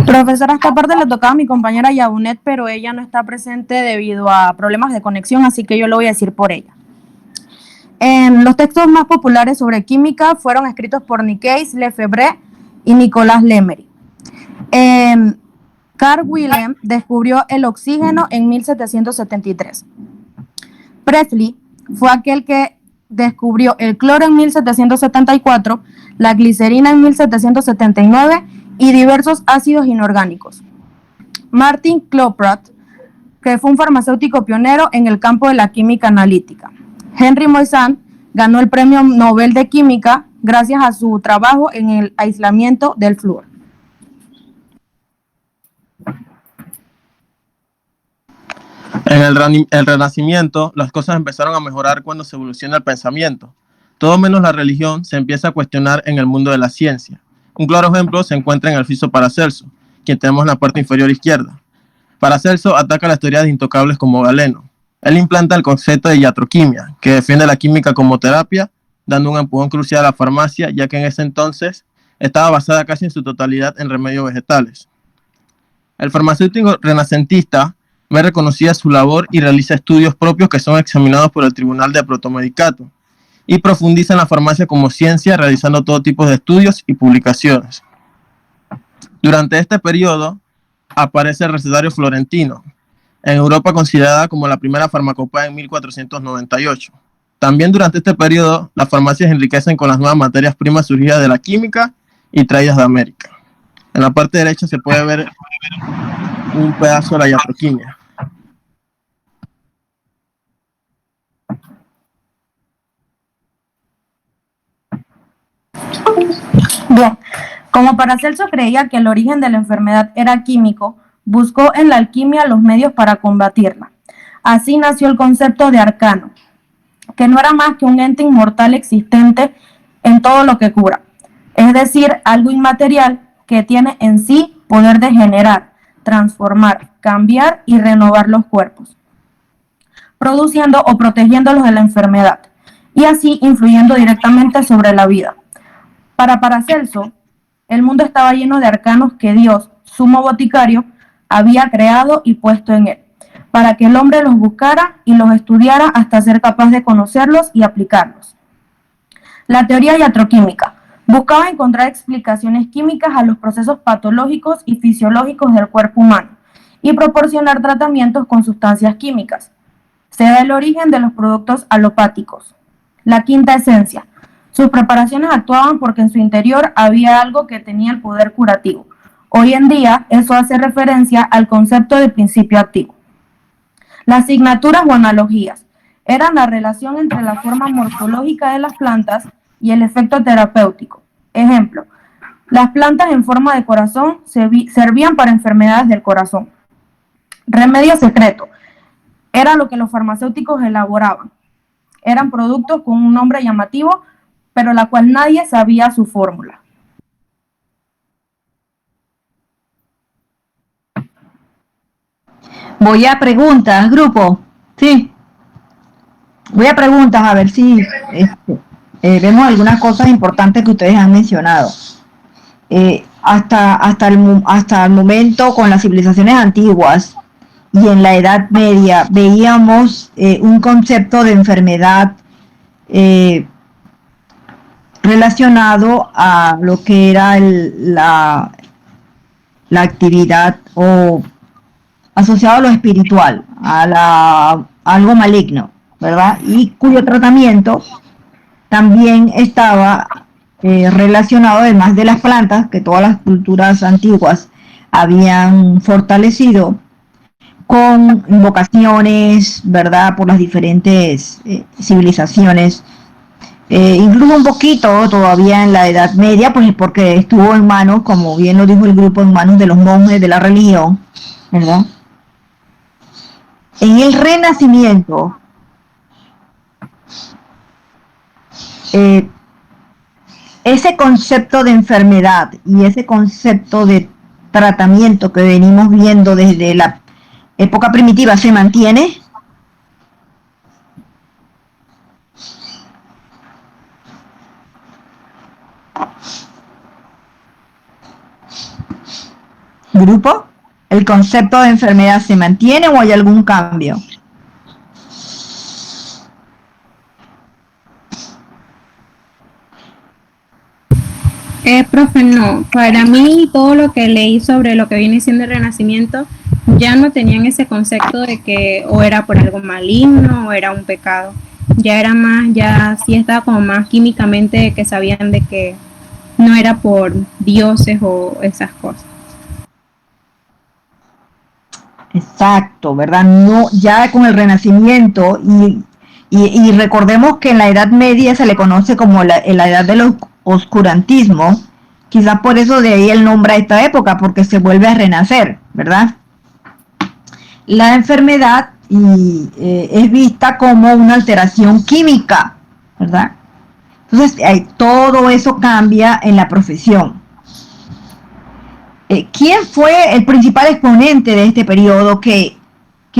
Speaker 16: Profesora, esta parte le tocaba a mi compañera Yabunet, pero ella no está presente debido a problemas de conexión, así que yo lo voy a decir por ella. Los textos más populares sobre química fueron escritos por Nicaise Lefebvre y Nicolas Lemery. Carl Wilhelm descubrió el oxígeno en 1773. Presley fue aquel que descubrió el cloro en 1774, la glicerina en 1779 y diversos ácidos inorgánicos. Martin Kloprat, que fue un farmacéutico pionero en el campo de la química analítica. Henry Moissan ganó el Premio Nobel de Química gracias a su trabajo en el aislamiento del flúor.
Speaker 17: En el Renacimiento, las cosas empezaron a mejorar cuando se evoluciona el pensamiento. Todo menos la religión se empieza a cuestionar en el mundo de la ciencia. Un claro ejemplo se encuentra en el Fiso Paracelso, quien tenemos en la parte inferior izquierda. Paracelso ataca las teorías de intocables como Galeno. Él implanta el concepto de iatroquimia, que defiende la química como terapia, dando un empujón crucial a la farmacia, ya que en ese entonces estaba basada casi en su totalidad en remedios vegetales. El farmacéutico renacentista ve reconocida su labor y realiza estudios propios que son examinados por el Tribunal de Protomedicato, y profundiza en la farmacia como ciencia, realizando todo tipo de estudios y publicaciones. Durante este periodo aparece el recetario florentino, en Europa considerada como la primera farmacopea en 1498. También durante este periodo, las farmacias enriquecen con las nuevas materias primas surgidas de la química y traídas de América. En la parte derecha se puede ver un pedazo de la iatroquimia.
Speaker 16: Bien, como Paracelso creía que el origen de la enfermedad era químico, buscó en la alquimia los medios para combatirla. Así nació el concepto de arcano, que no era más que un ente inmortal existente en todo lo que cura, es decir, algo inmaterial que tiene en sí poder de generar, transformar, cambiar y renovar los cuerpos, produciendo o protegiéndolos de la enfermedad, y así influyendo directamente sobre la vida. Para Paracelso, el mundo estaba lleno de arcanos que Dios, sumo boticario, había creado y puesto en él, para que el hombre los buscara y los estudiara hasta ser capaz de conocerlos y aplicarlos. La teoría iatroquímica buscaba encontrar explicaciones químicas a los procesos patológicos y fisiológicos del cuerpo humano y proporcionar tratamientos con sustancias químicas. Se da el origen de los productos alopáticos. La quinta esencia. Sus preparaciones actuaban porque en su interior había algo que tenía el poder curativo. Hoy en día, eso hace referencia al concepto de principio activo. Las asignaturas o analogías. Eran la relación entre la forma morfológica de las plantas y el efecto terapéutico. Ejemplo, las plantas en forma de corazón servían para enfermedades del corazón. Remedio secreto. Era lo que los farmacéuticos elaboraban. Eran productos con un nombre llamativo, pero la cual nadie sabía su fórmula.
Speaker 1: Voy a preguntas, grupo. Sí. Voy a preguntas a ver si vemos algunas cosas importantes que ustedes han mencionado. Hasta el momento, con las civilizaciones antiguas y en la Edad Media, veíamos un concepto de enfermedad relacionado a lo que era la actividad o asociado a lo espiritual, a algo maligno, ¿verdad? Y cuyo tratamiento también estaba relacionado, además de las plantas, que todas las culturas antiguas habían fortalecido, con invocaciones, ¿verdad?, por las diferentes civilizaciones. Incluso un poquito todavía en la Edad Media, pues porque estuvo en manos, como bien lo dijo el grupo, en manos de los monjes de la religión, ¿verdad? En el Renacimiento, ese concepto de enfermedad y ese concepto de tratamiento que venimos viendo desde la época primitiva, ¿se mantiene? Grupo, ¿el concepto de enfermedad se mantiene o hay algún cambio?
Speaker 13: Profe, no. Para mí todo lo que leí sobre lo que viene siendo el Renacimiento ya no tenían ese concepto de que o era por algo maligno o era un pecado. Ya era más, ya sí estaba como más químicamente que sabían de que no era por dioses o esas cosas.
Speaker 1: Exacto, ¿verdad? No, ya con el Renacimiento y recordemos que en la Edad Media se le conoce como la edad del oscurantismo, quizás por eso de ahí el nombre a esta época, porque se vuelve a renacer, ¿verdad? La enfermedad es vista como una alteración química, ¿verdad? Entonces, todo eso cambia en la profesión. ¿Quién fue el principal exponente de este periodo que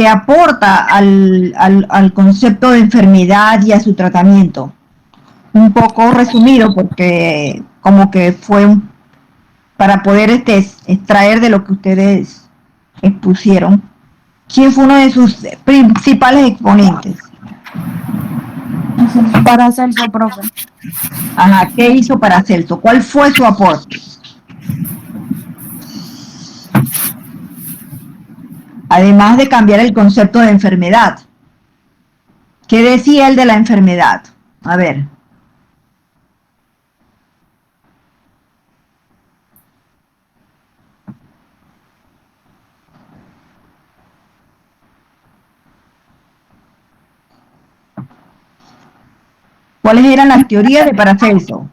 Speaker 1: aporta al concepto de enfermedad y a su tratamiento? Un poco resumido, porque como que fue para poder extraer de lo que ustedes expusieron. ¿Quién fue uno de sus principales exponentes?
Speaker 16: Paracelso, profe.
Speaker 1: Ajá, ¿qué hizo Paracelso? ¿Cuál fue su aporte? Además de cambiar el concepto de enfermedad. ¿Qué decía él de la enfermedad? A ver. ¿Cuáles eran las teorías de Paracelso?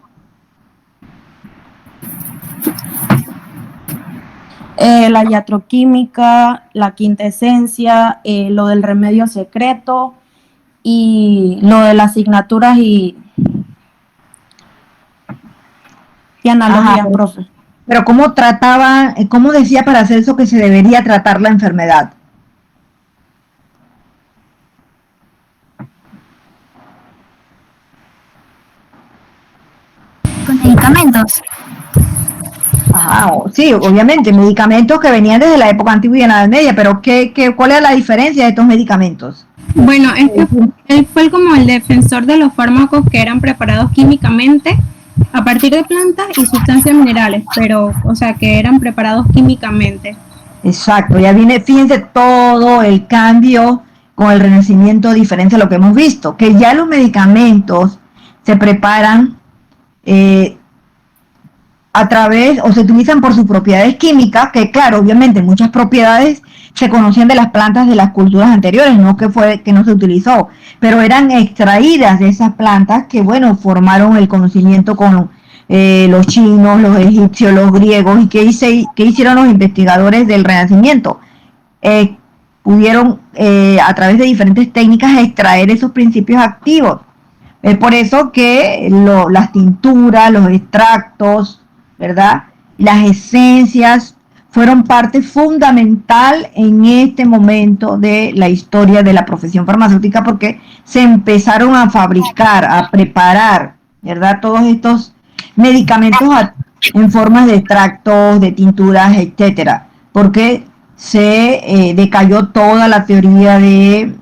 Speaker 16: La iatroquímica, la quintesencia, lo del remedio secreto y lo de las asignaturas y analogías,
Speaker 1: Ajá,
Speaker 16: profe.
Speaker 1: pero ¿cómo decía Paracelso que se debería tratar la enfermedad?
Speaker 15: Con medicamentos.
Speaker 1: Ajá, sí, obviamente, medicamentos que venían desde la época antigua y en la Edad Media, pero ¿cuál es la diferencia de estos medicamentos?
Speaker 13: Bueno, es que él fue como el defensor de los fármacos que eran preparados químicamente a partir de plantas y sustancias minerales, pero, o sea, que eran preparados químicamente.
Speaker 1: Exacto, ya viene, fíjense todo el cambio con el Renacimiento, diferente a lo que hemos visto, que ya los medicamentos se preparan a través, o se utilizan por sus propiedades químicas, que claro, obviamente muchas propiedades se conocían de las plantas de las culturas anteriores, no que no se utilizó, pero eran extraídas de esas plantas que, bueno, formaron el conocimiento con los chinos, los egipcios, los griegos, y qué hicieron los investigadores del Renacimiento. Pudieron, a través de diferentes técnicas, extraer esos principios activos. Es por eso que las tinturas, los extractos, ¿verdad? Las esencias fueron parte fundamental en este momento de la historia de la profesión farmacéutica, porque se empezaron a fabricar, a preparar, ¿verdad? Todos estos medicamentos en formas de extractos, de tinturas, etcétera, porque se decayó toda la teoría de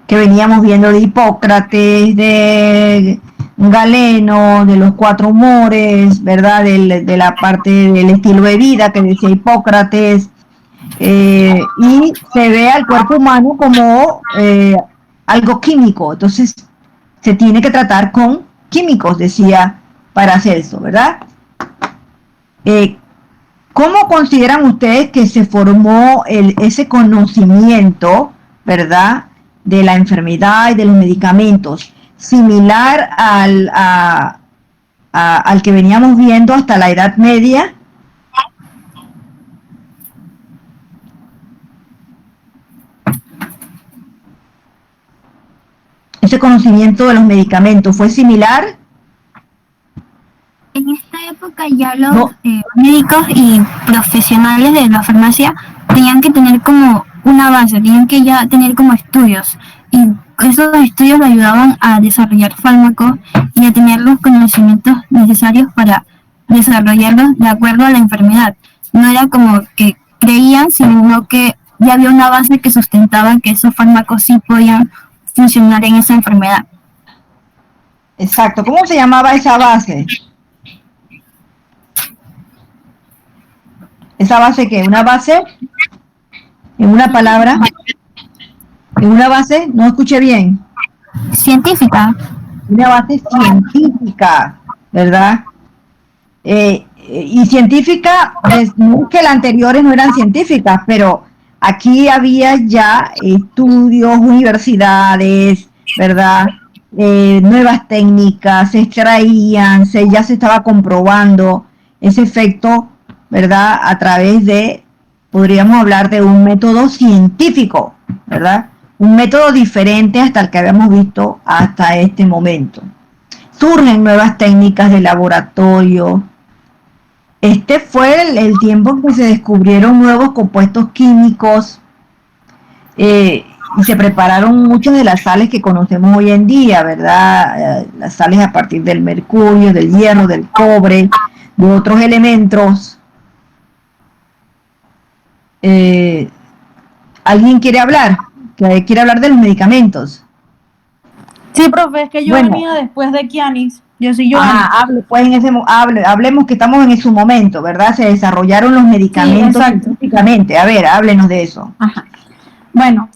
Speaker 1: que veníamos viendo de Hipócrates, de Galeno, de los 4 humores, ¿verdad? De la parte del estilo de vida que decía Hipócrates, y se ve al cuerpo humano como algo químico, entonces se tiene que tratar con químicos, decía Paracelso, ¿verdad? ¿Cómo consideran ustedes que se formó ese conocimiento, ¿verdad?, de la enfermedad y de los medicamentos, similar al que veníamos viendo hasta la Edad Media? ¿Ese conocimiento de los medicamentos fue similar?
Speaker 15: En esta época ya los médicos y profesionales de la farmacia tenían que tener como una base, tenían que ya tener como estudios, y esos estudios le ayudaban a desarrollar fármacos y a tener los conocimientos necesarios para desarrollarlos de acuerdo a la enfermedad. No era como que creían, sino que ya había una base que sustentaba que esos fármacos sí podían funcionar en esa enfermedad.
Speaker 1: Exacto. ¿Cómo se llamaba esa base? ¿Esa base qué? ¿Una base? ¿En una palabra? ¿En una base? No escuché bien.
Speaker 15: Científica.
Speaker 1: Una base científica, ¿verdad? Y científica, no es que las anteriores no eran científicas, pero aquí había ya estudios, universidades, ¿verdad? Nuevas técnicas, se extraían, ya se estaba comprobando ese efecto, ¿verdad? A través de, podríamos hablar de un método científico, ¿verdad? Un método diferente hasta el que habíamos visto hasta este momento. Surgen nuevas técnicas de laboratorio. Este fue el tiempo en que se descubrieron nuevos compuestos químicos y se prepararon muchas de las sales que conocemos hoy en día, ¿verdad? Las sales a partir del mercurio, del hierro, del cobre, de otros elementos. ¿Alguien quiere hablar? ¿Quiere hablar de los medicamentos?
Speaker 16: Sí, profe, es que yo venía después de Kianis. Yo soy yo.
Speaker 1: Hable, pues hablemos que estamos en su momento, ¿verdad? Se desarrollaron los medicamentos científicamente. A ver, háblenos de eso.
Speaker 16: Ajá. Bueno,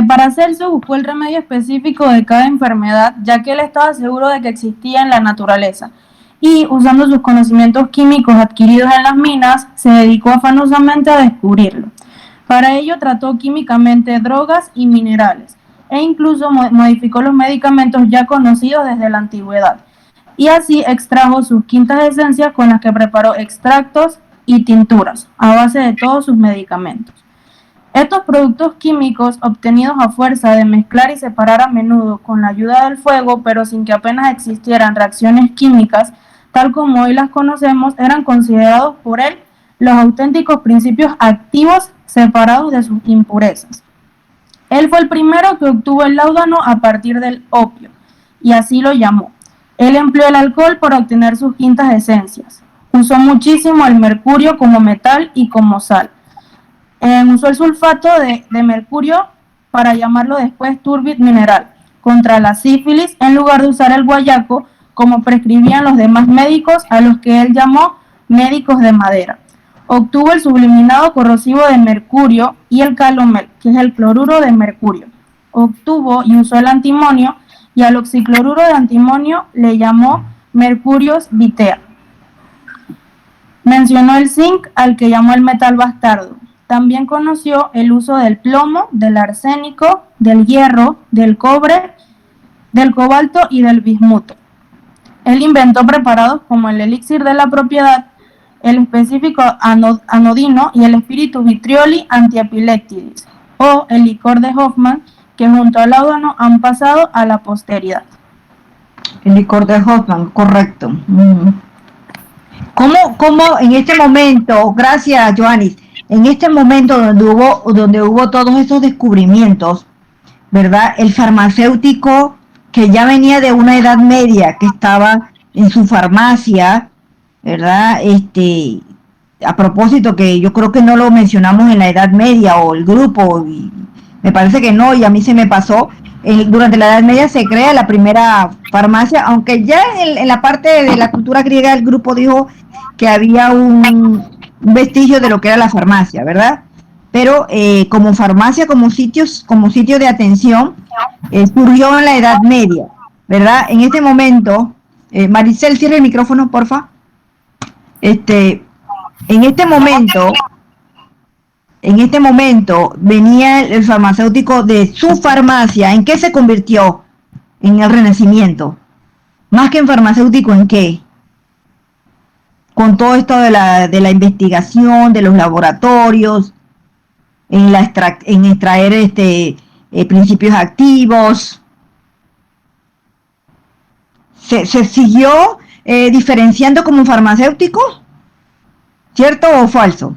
Speaker 16: Paracelso buscó el remedio específico de cada enfermedad, ya que él estaba seguro de que existía en la naturaleza. Y usando sus conocimientos químicos adquiridos en las minas, se dedicó afanosamente a descubrirlo. Para ello trató químicamente drogas y minerales, e incluso modificó los medicamentos ya conocidos desde la antigüedad. Y así extrajo sus quintas esencias con las que preparó extractos y tinturas, a base de todos sus medicamentos. Estos productos químicos, obtenidos a fuerza de mezclar y separar a menudo con la ayuda del fuego, pero sin que apenas existieran reacciones químicas, tal como hoy las conocemos, eran considerados por él los auténticos principios activos separados de sus impurezas. Él fue el primero que obtuvo el láudano a partir del opio, y así lo llamó. Él empleó el alcohol para obtener sus quintas esencias. Usó muchísimo el mercurio como metal y como sal. Usó el sulfato de mercurio para llamarlo después turbit mineral, contra la sífilis, en lugar de usar el guayaco como prescribían los demás médicos, a los que él llamó médicos de madera. Obtuvo el subliminado corrosivo de mercurio y el calomel, que es el cloruro de mercurio. Obtuvo y usó el antimonio, y al oxicloruro de antimonio le llamó mercurios vitea. Mencionó el zinc, al que llamó el metal bastardo. también conoció el uso del plomo, del arsénico, del hierro, del cobre, del cobalto y del bismuto. Él inventó preparados como el elixir de la propiedad, el específico anodino y el espíritu vitrioli antiepilépticos, o el licor de Hoffman, que junto al láudano han pasado a la posteridad.
Speaker 1: El licor de Hoffman, correcto. ¿Cómo en este momento, gracias Joanis, en este momento donde hubo todos esos descubrimientos, ¿verdad? El farmacéutico que ya venía de una edad media, que estaba en su farmacia, ¿verdad? A propósito que yo creo que no lo mencionamos en la Edad Media o el grupo, y me parece que no, y a mí se me pasó. Durante la Edad Media se crea la primera farmacia, aunque ya en la parte de la cultura griega el grupo dijo que había un vestigio de lo que era la farmacia, ¿verdad? Pero como farmacia, como sitio de atención, surgió en la Edad Media, ¿verdad? En este momento, Maricel, cierra el micrófono, porfa. En este momento venía el farmacéutico de su farmacia. ¿En qué se convirtió en el Renacimiento? Más que en farmacéutico, ¿en qué? Con todo esto de la investigación, de los laboratorios, en extraer principios activos. Se siguió diferenciando como farmacéutico, ¿cierto o falso?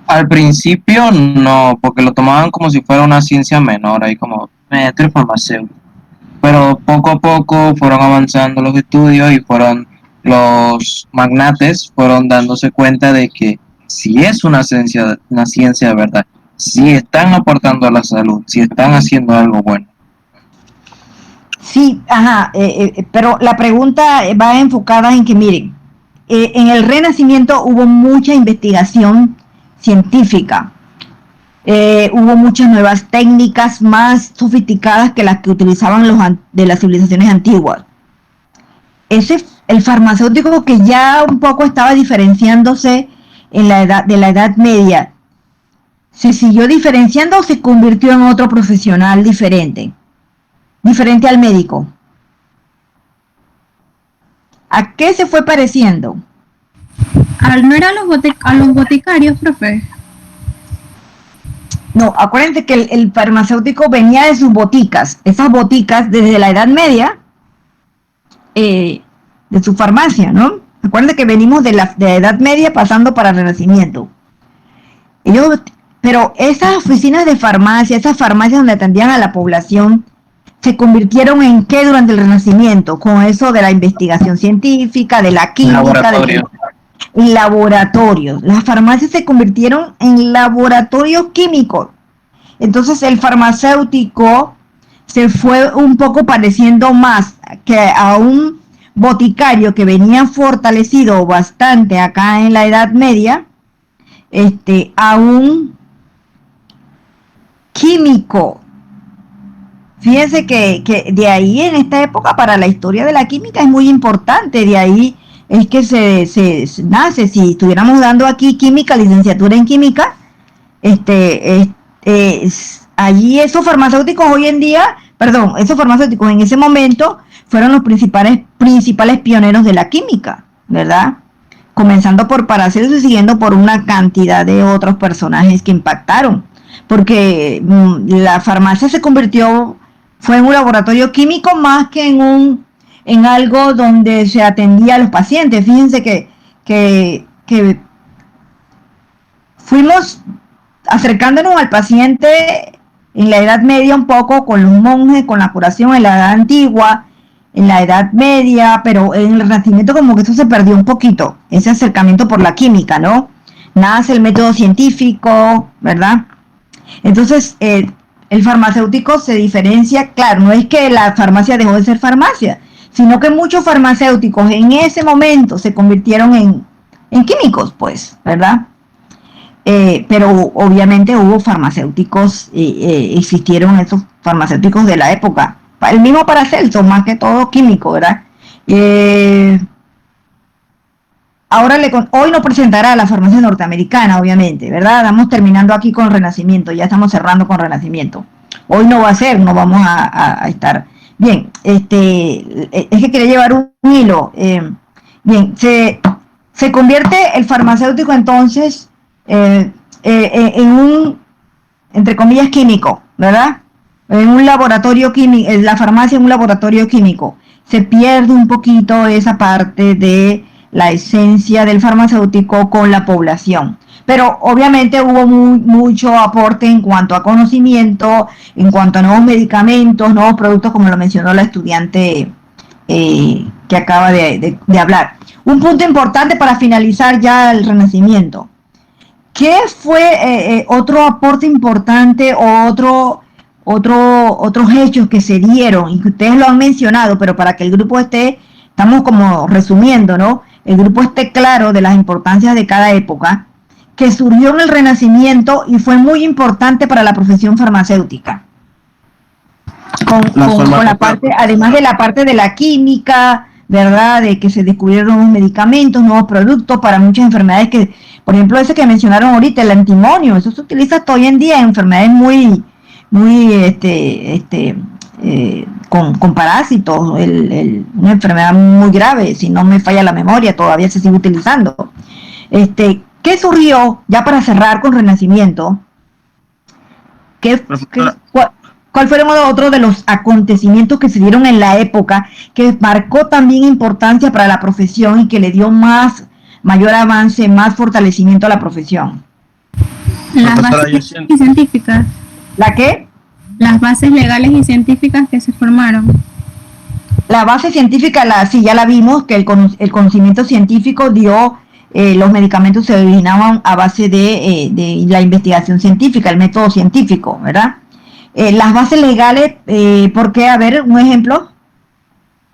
Speaker 14: Al principio no, porque lo tomaban como si fuera una ciencia menor, ahí como maestro farmacéutico. Pero poco a poco fueron avanzando los estudios y los magnates fueron dándose cuenta de que si es una ciencia de verdad, si están aportando a la salud, si están haciendo algo bueno.
Speaker 1: Sí, pero la pregunta va enfocada en que, miren, en el Renacimiento hubo mucha investigación científica, hubo muchas nuevas técnicas más sofisticadas que las que utilizaban de las civilizaciones antiguas. El farmacéutico que ya un poco estaba diferenciándose de la Edad Media, ¿se siguió diferenciando o se convirtió en otro profesional diferente al médico? ¿A qué se fue pareciendo?
Speaker 13: ¿No eran a los boticarios, profe?
Speaker 1: No, acuérdense que el farmacéutico venía de sus boticas, esas boticas desde la Edad Media, de su farmacia, ¿no? Acuérdense que venimos de la Edad Media pasando para el Renacimiento. Pero esas oficinas de farmacia, esas farmacias donde atendían a la población, ¿se convirtieron en qué durante el Renacimiento? Con eso de la investigación científica, de la química, en laboratorios. Las farmacias se convirtieron en laboratorios químicos. Entonces el farmacéutico se fue un poco pareciendo más que a un boticario que venía fortalecido bastante acá en la Edad Media, a un químico. Fíjense que de ahí en esta época para la historia de la química es muy importante, de ahí es que se nace. Si estuviéramos dando aquí química, licenciatura en química, allí esos farmacéuticos esos farmacéuticos en ese momento fueron los principales pioneros de la química, ¿verdad? Comenzando por Paracelso y siguiendo por una cantidad de otros personajes que impactaron, porque la farmacia fue en un laboratorio químico más que en algo donde se atendía a los pacientes. Fíjense que fuimos acercándonos al paciente en la Edad Media un poco con los monjes, con la curación en la Edad Antigua, en la Edad Media, pero en el Renacimiento como que eso se perdió un poquito, ese acercamiento por la química, ¿no? Nace el método científico, ¿verdad? Entonces, el farmacéutico se diferencia, claro, no es que la farmacia dejó de ser farmacia, sino que muchos farmacéuticos en ese momento se convirtieron en químicos, pues, ¿verdad? Pero obviamente hubo farmacéuticos, existieron esos farmacéuticos de la época, el mismo Paracelso, más que todo químico, ¿verdad? hoy nos presentará la farmacia norteamericana, obviamente, ¿verdad? Estamos terminando aquí con Renacimiento, ya estamos cerrando con Renacimiento. Hoy no va a ser, no vamos a estar. Bien, es que quería llevar un hilo. Bien, se convierte el farmacéutico entonces en un, entre comillas, químico, ¿verdad? En un laboratorio químico, la farmacia en un laboratorio químico. Se pierde un poquito esa parte de la esencia del farmacéutico con la población. Pero obviamente hubo mucho aporte en cuanto a conocimiento, en cuanto a nuevos medicamentos, nuevos productos, como lo mencionó la estudiante que acaba de hablar. Un punto importante para finalizar ya el Renacimiento. ¿Qué fue otro aporte importante o otros hechos que se dieron y que ustedes lo han mencionado, pero para que el grupo estamos como resumiendo, ¿no? El grupo esté claro de las importancias de cada época, que surgió en el Renacimiento y fue muy importante para la profesión farmacéutica. Con la parte, además de la parte de la química, ¿verdad? De que se descubrieron nuevos medicamentos, nuevos productos para muchas enfermedades que, por ejemplo, ese que mencionaron ahorita, el antimonio, eso se utiliza hasta hoy en día en enfermedades muy con parásitos, una enfermedad muy grave, si no me falla la memoria, todavía se sigue utilizando. ¿Qué surgió, ya para cerrar con Renacimiento? ¿Cuál fueron otros de los acontecimientos que se dieron en la época que marcó también importancia para la profesión y que le dio mayor avance, más fortalecimiento a la profesión?
Speaker 13: Las bases y científicas.
Speaker 1: ¿La qué?
Speaker 13: Las bases legales y científicas que se formaron.
Speaker 1: La base científica, sí, ya la vimos, que el conocimiento científico dio, los medicamentos se originaban a base de la investigación científica, el método científico, ¿verdad? Las bases legales, ¿por qué? A ver, un ejemplo,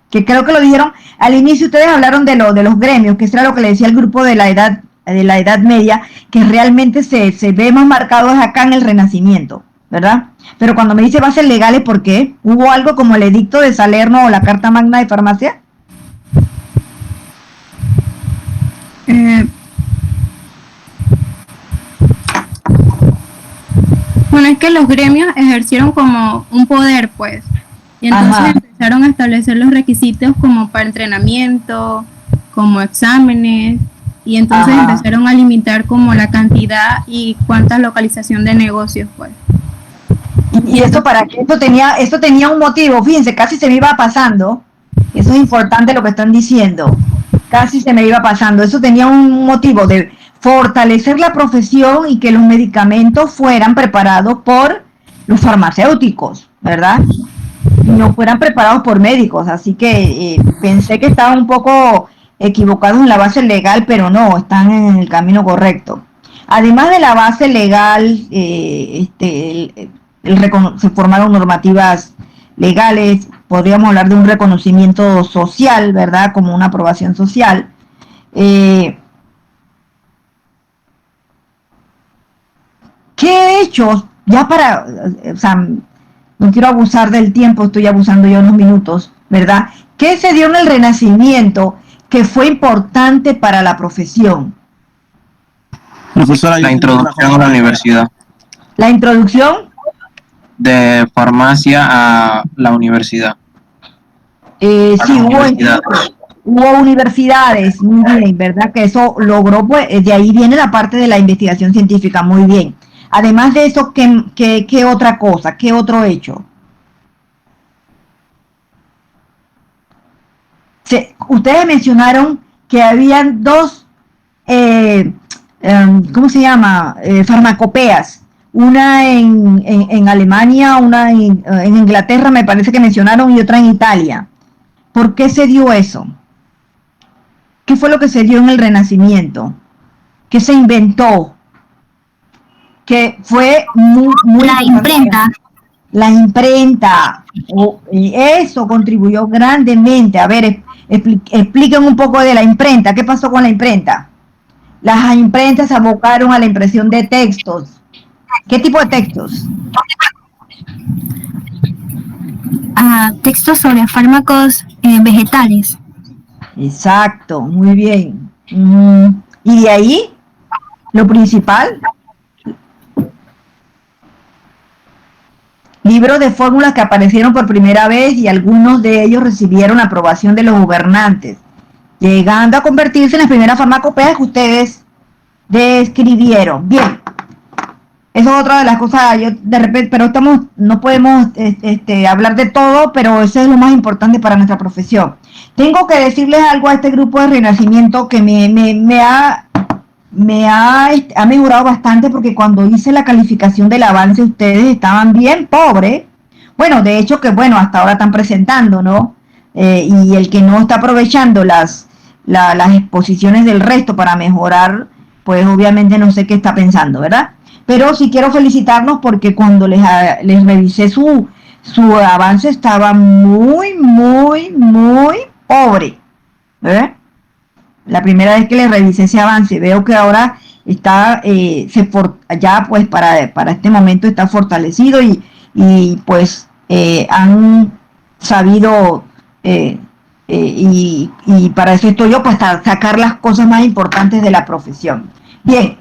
Speaker 1: que creo que lo dijeron al inicio, ustedes hablaron de los gremios, que eso era lo que le decía el grupo de la Edad Media, que realmente se ve más marcado es acá en el Renacimiento, ¿verdad? Pero cuando me dice bases legales, ¿por qué? ¿Hubo algo como el edicto de Salerno o la Carta Magna de Farmacia?
Speaker 13: Bueno, es que los gremios ejercieron como un poder, pues, y entonces empezaron a establecer los requisitos como para entrenamiento, como exámenes, y entonces empezaron a limitar como la cantidad y cuánta localización de negocios, pues.
Speaker 1: ¿Y esto para qué? Esto tenía un motivo, fíjense, casi se me iba pasando, eso es importante lo que están diciendo, casi se me iba pasando, eso tenía un motivo de fortalecer la profesión y que los medicamentos fueran preparados por los farmacéuticos, ¿verdad? Y no fueran preparados por médicos, así que pensé que estaban un poco equivocados en la base legal, pero no, están en el camino correcto. Además de la base legal, se formaron normativas legales, podríamos hablar de un reconocimiento social, ¿verdad? Como una aprobación social. ¿Qué hechos? Ya para, o sea, no quiero abusar del tiempo, estoy abusando ya unos minutos, ¿verdad? ¿Qué se dio en el Renacimiento que fue importante para la profesión?
Speaker 14: Profesora, la introducción a la universidad.
Speaker 1: ¿La introducción?
Speaker 14: De farmacia a la universidad.
Speaker 1: Sí, hubo universidades, muy bien, ¿verdad? Que eso logró, pues, de ahí viene la parte de la investigación científica, muy bien. Además de eso, ¿qué otra cosa? ¿Qué otro hecho? Ustedes mencionaron que habían dos, ¿cómo se llama? Farmacopeas. Una en Alemania, una en Inglaterra, me parece que mencionaron, y otra en Italia. ¿Por qué se dio eso? ¿Qué fue lo que se dio en el Renacimiento? ¿Qué se inventó? Que fue muy
Speaker 15: la imprenta.
Speaker 1: La imprenta. Y eso contribuyó grandemente. A ver, expliquen un poco de la imprenta. ¿Qué pasó con la imprenta? Las imprentas se abocaron a la impresión de textos. ¿Qué tipo de textos?
Speaker 15: Textos sobre fármacos vegetales.
Speaker 1: Exacto, muy bien. Y de ahí, lo principal, libros de fórmulas que aparecieron por primera vez y algunos de ellos recibieron aprobación de los gobernantes, llegando a convertirse en las primeras farmacopeas que ustedes describieron. Bien, eso es otra de las cosas, yo de repente, pero no podemos hablar de todo, pero eso es lo más importante para nuestra profesión. Tengo que decirles algo a este grupo de Renacimiento que me ha mejorado bastante, porque cuando hice la calificación del avance ustedes estaban bien pobres. Bueno, de hecho que bueno, hasta ahora están presentando, ¿no? Y el que no está aprovechando las exposiciones del resto para mejorar, pues obviamente no sé qué está pensando, ¿verdad? Pero sí quiero felicitarlos porque cuando les revisé su avance estaba muy pobre, ¿verdad? La primera vez que les revisé ese avance, veo que ahora está ya pues para este momento está fortalecido y pues han sabido y para eso estoy yo, pues sacar las cosas más importantes de la profesión. Bien,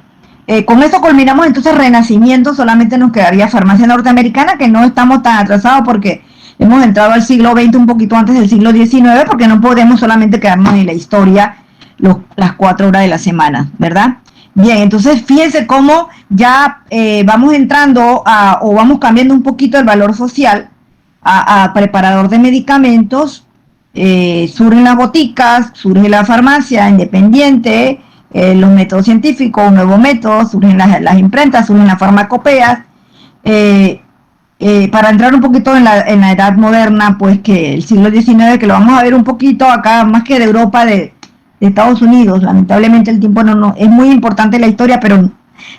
Speaker 1: con eso culminamos entonces Renacimiento. Solamente nos quedaría farmacia norteamericana, que no estamos tan atrasados porque hemos entrado al siglo XX un poquito antes del siglo XIX, porque no podemos solamente quedarnos en la historia las 4 horas de la semana, ¿verdad? Bien, entonces fíjense cómo ya vamos entrando o vamos cambiando un poquito el valor social a preparador de medicamentos. Surgen las boticas, surge la farmacia independiente, los métodos científicos, un nuevo método, surgen las imprentas, surgen las farmacopeas. Para entrar un poquito en la edad moderna, pues que el siglo XIX, que lo vamos a ver un poquito acá, más que de Europa, de Estados Unidos. Lamentablemente el tiempo no es muy importante la historia, pero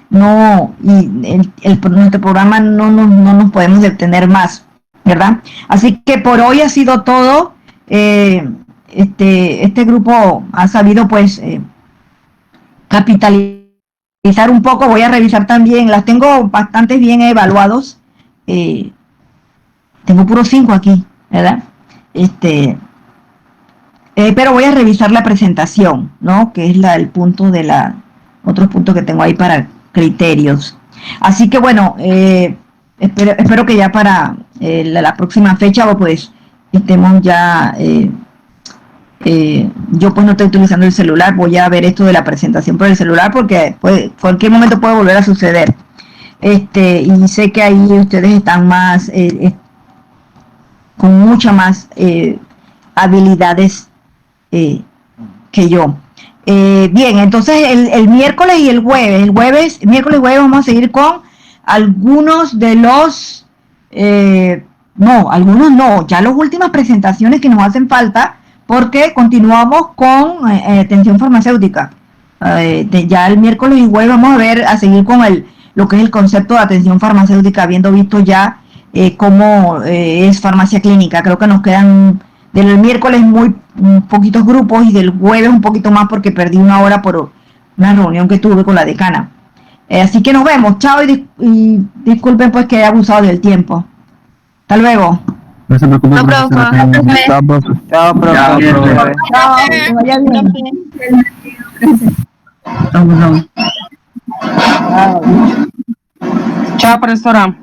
Speaker 1: no, y nuestro programa no nos podemos detener más, ¿verdad? Así que por hoy ha sido todo. Este grupo ha sabido pues capitalizar un poco. Voy a revisar también, las tengo bastante bien evaluados. Tengo puros 5 aquí, ¿verdad? Pero voy a revisar la presentación, ¿no? Que es el punto de otro punto que tengo ahí para criterios. Así que bueno, espero que ya para la próxima fecha, pues estemos ya. Yo pues no estoy utilizando el celular, voy a ver esto de la presentación por el celular porque cualquier momento puede volver a suceder. Y sé que ahí ustedes están más con muchas más habilidades que yo. Bien, entonces el miércoles y el jueves, miércoles y jueves vamos a seguir con algunos de los algunos no, ya las últimas presentaciones que nos hacen falta, porque continuamos con atención farmacéutica. Ya el miércoles y jueves vamos a seguir con lo que es el concepto de atención farmacéutica, habiendo visto ya cómo es farmacia clínica. Creo que nos quedan del miércoles muy poquitos grupos y del jueves un poquito más porque perdí 1 hora por una reunión que tuve con la decana. Así que nos vemos, chao, y disculpen pues que he abusado del tiempo. Hasta luego.
Speaker 7: No se preocupen.
Speaker 11: No, profe.
Speaker 7: Chao, profe.
Speaker 1: Chao, profe. Chao, que vaya bien.
Speaker 2: Chao, profesora.